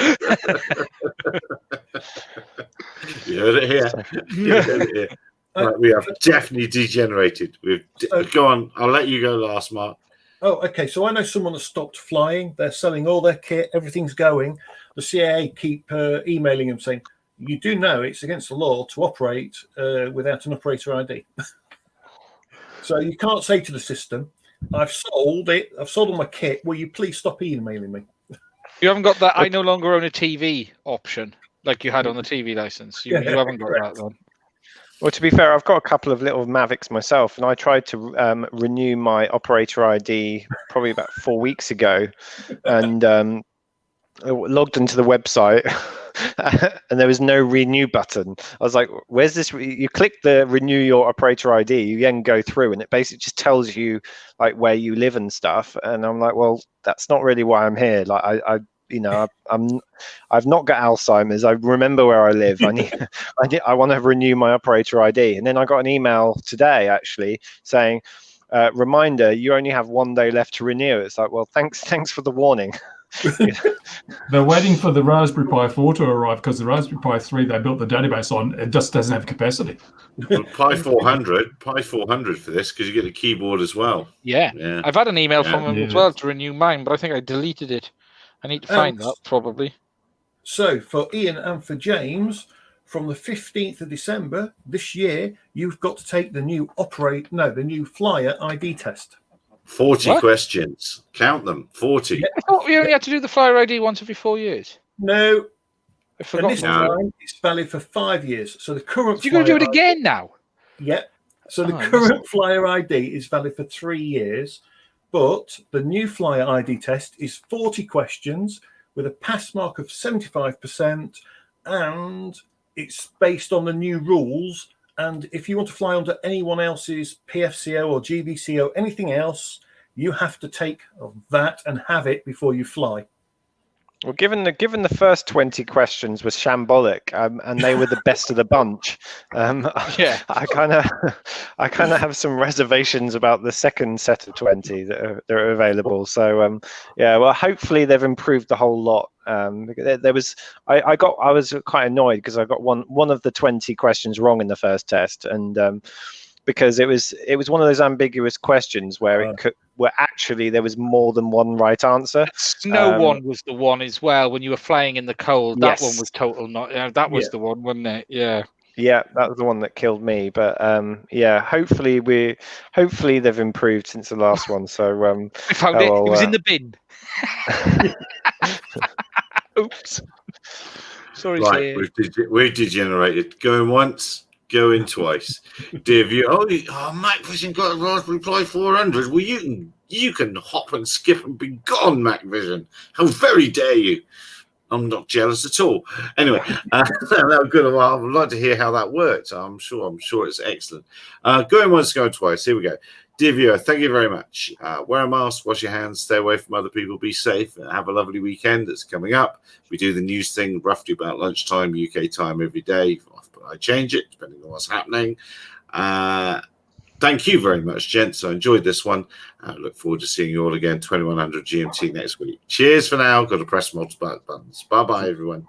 You heard it here. You heard it here. Right, we have definitely degenerated. Go on. I'll let you go last, Mark. Oh, okay. So I know someone that stopped flying. They're selling all their kit. Everything's going. The CIA keep emailing them saying, "You do know it's against the law to operate without an operator ID." So you can't say to the system, "I've sold it. I've sold all my kit. Will you please stop emailing me?" You haven't got that I no longer own a TV option like you had on the TV license. You haven't got that then. Well, to be fair, I've got a couple of little Mavics myself, and I tried to renew my operator ID probably about 4 weeks ago, and I logged into the website, and there was no renew button. I was like, "Where's this?" You click the renew your operator ID, you then go through, and it basically just tells you like where you live and stuff. And I'm like, "Well, that's not really why I'm here." Like, I've not got Alzheimer's. I remember where I live. I want to renew my operator ID. And then I got an email today actually saying, reminder, you only have 1 day left to renew. It's like, well, thanks for the warning. They're waiting for the Raspberry Pi 4 to arrive because the Raspberry Pi 3 they built the database on, it just doesn't have capacity. Well, Pi 400 for this because you get a keyboard as well. Yeah. I've had an email from them as well to renew mine, but I think I deleted it. I need to find that probably. So for Ian and for James, from the 15th of December this year, you've got to take the new flyer ID test. 40 questions. Count them. 40. I thought we only had to do the flyer ID once every 4 years. No. I forgot. And this time it's valid for 5 years. So the current You're going to do it again now? Yep. So the current flyer ID is valid for 3 years. But the new flyer ID test is 40 questions with a pass mark of 75%, and it's based on the new rules. And if you want to fly under anyone else's PFCO or GBCO, anything else, you have to take that and have it before you fly. Well, given the first 20 questions was shambolic, and they were the best of the bunch, Yeah. I kind of have some reservations about the second set of 20 that are available. So yeah, well, hopefully they've improved the whole lot. I was quite annoyed because I got one of the 20 questions wrong in the first test, and because it was one of those ambiguous questions where where actually there was more than one right answer. Snow one was the one as well when you were flying in the cold. That one Yes. was total not. That was the one, wasn't it? Yeah. Yeah, that was the one that killed me. But yeah, hopefully they've improved since the last one. So I found it. It was in the bin. Oops. Sorry, Right, we've degenerated. Going once, going twice. Dear viewer, oh, Mac Vision got a Raspberry Pi 400. Well, you can hop and skip and be gone, Mac Vision. How very dare you? I'm not jealous at all. Anyway, good. Well, I'd like to hear how that worked. I'm sure it's excellent. Going once, going twice. Here we go. Dear viewer, thank you very much. Wear a mask, wash your hands, stay away from other people, be safe, and have a lovely weekend that's coming up. We do the news thing roughly about lunchtime, UK time every day. I change it depending on what's happening. Thank you very much, gents. I enjoyed this one. I look forward to seeing you all again, 2100 GMT next week. Cheers for now. Got to press multiple buttons. Bye-bye, everyone.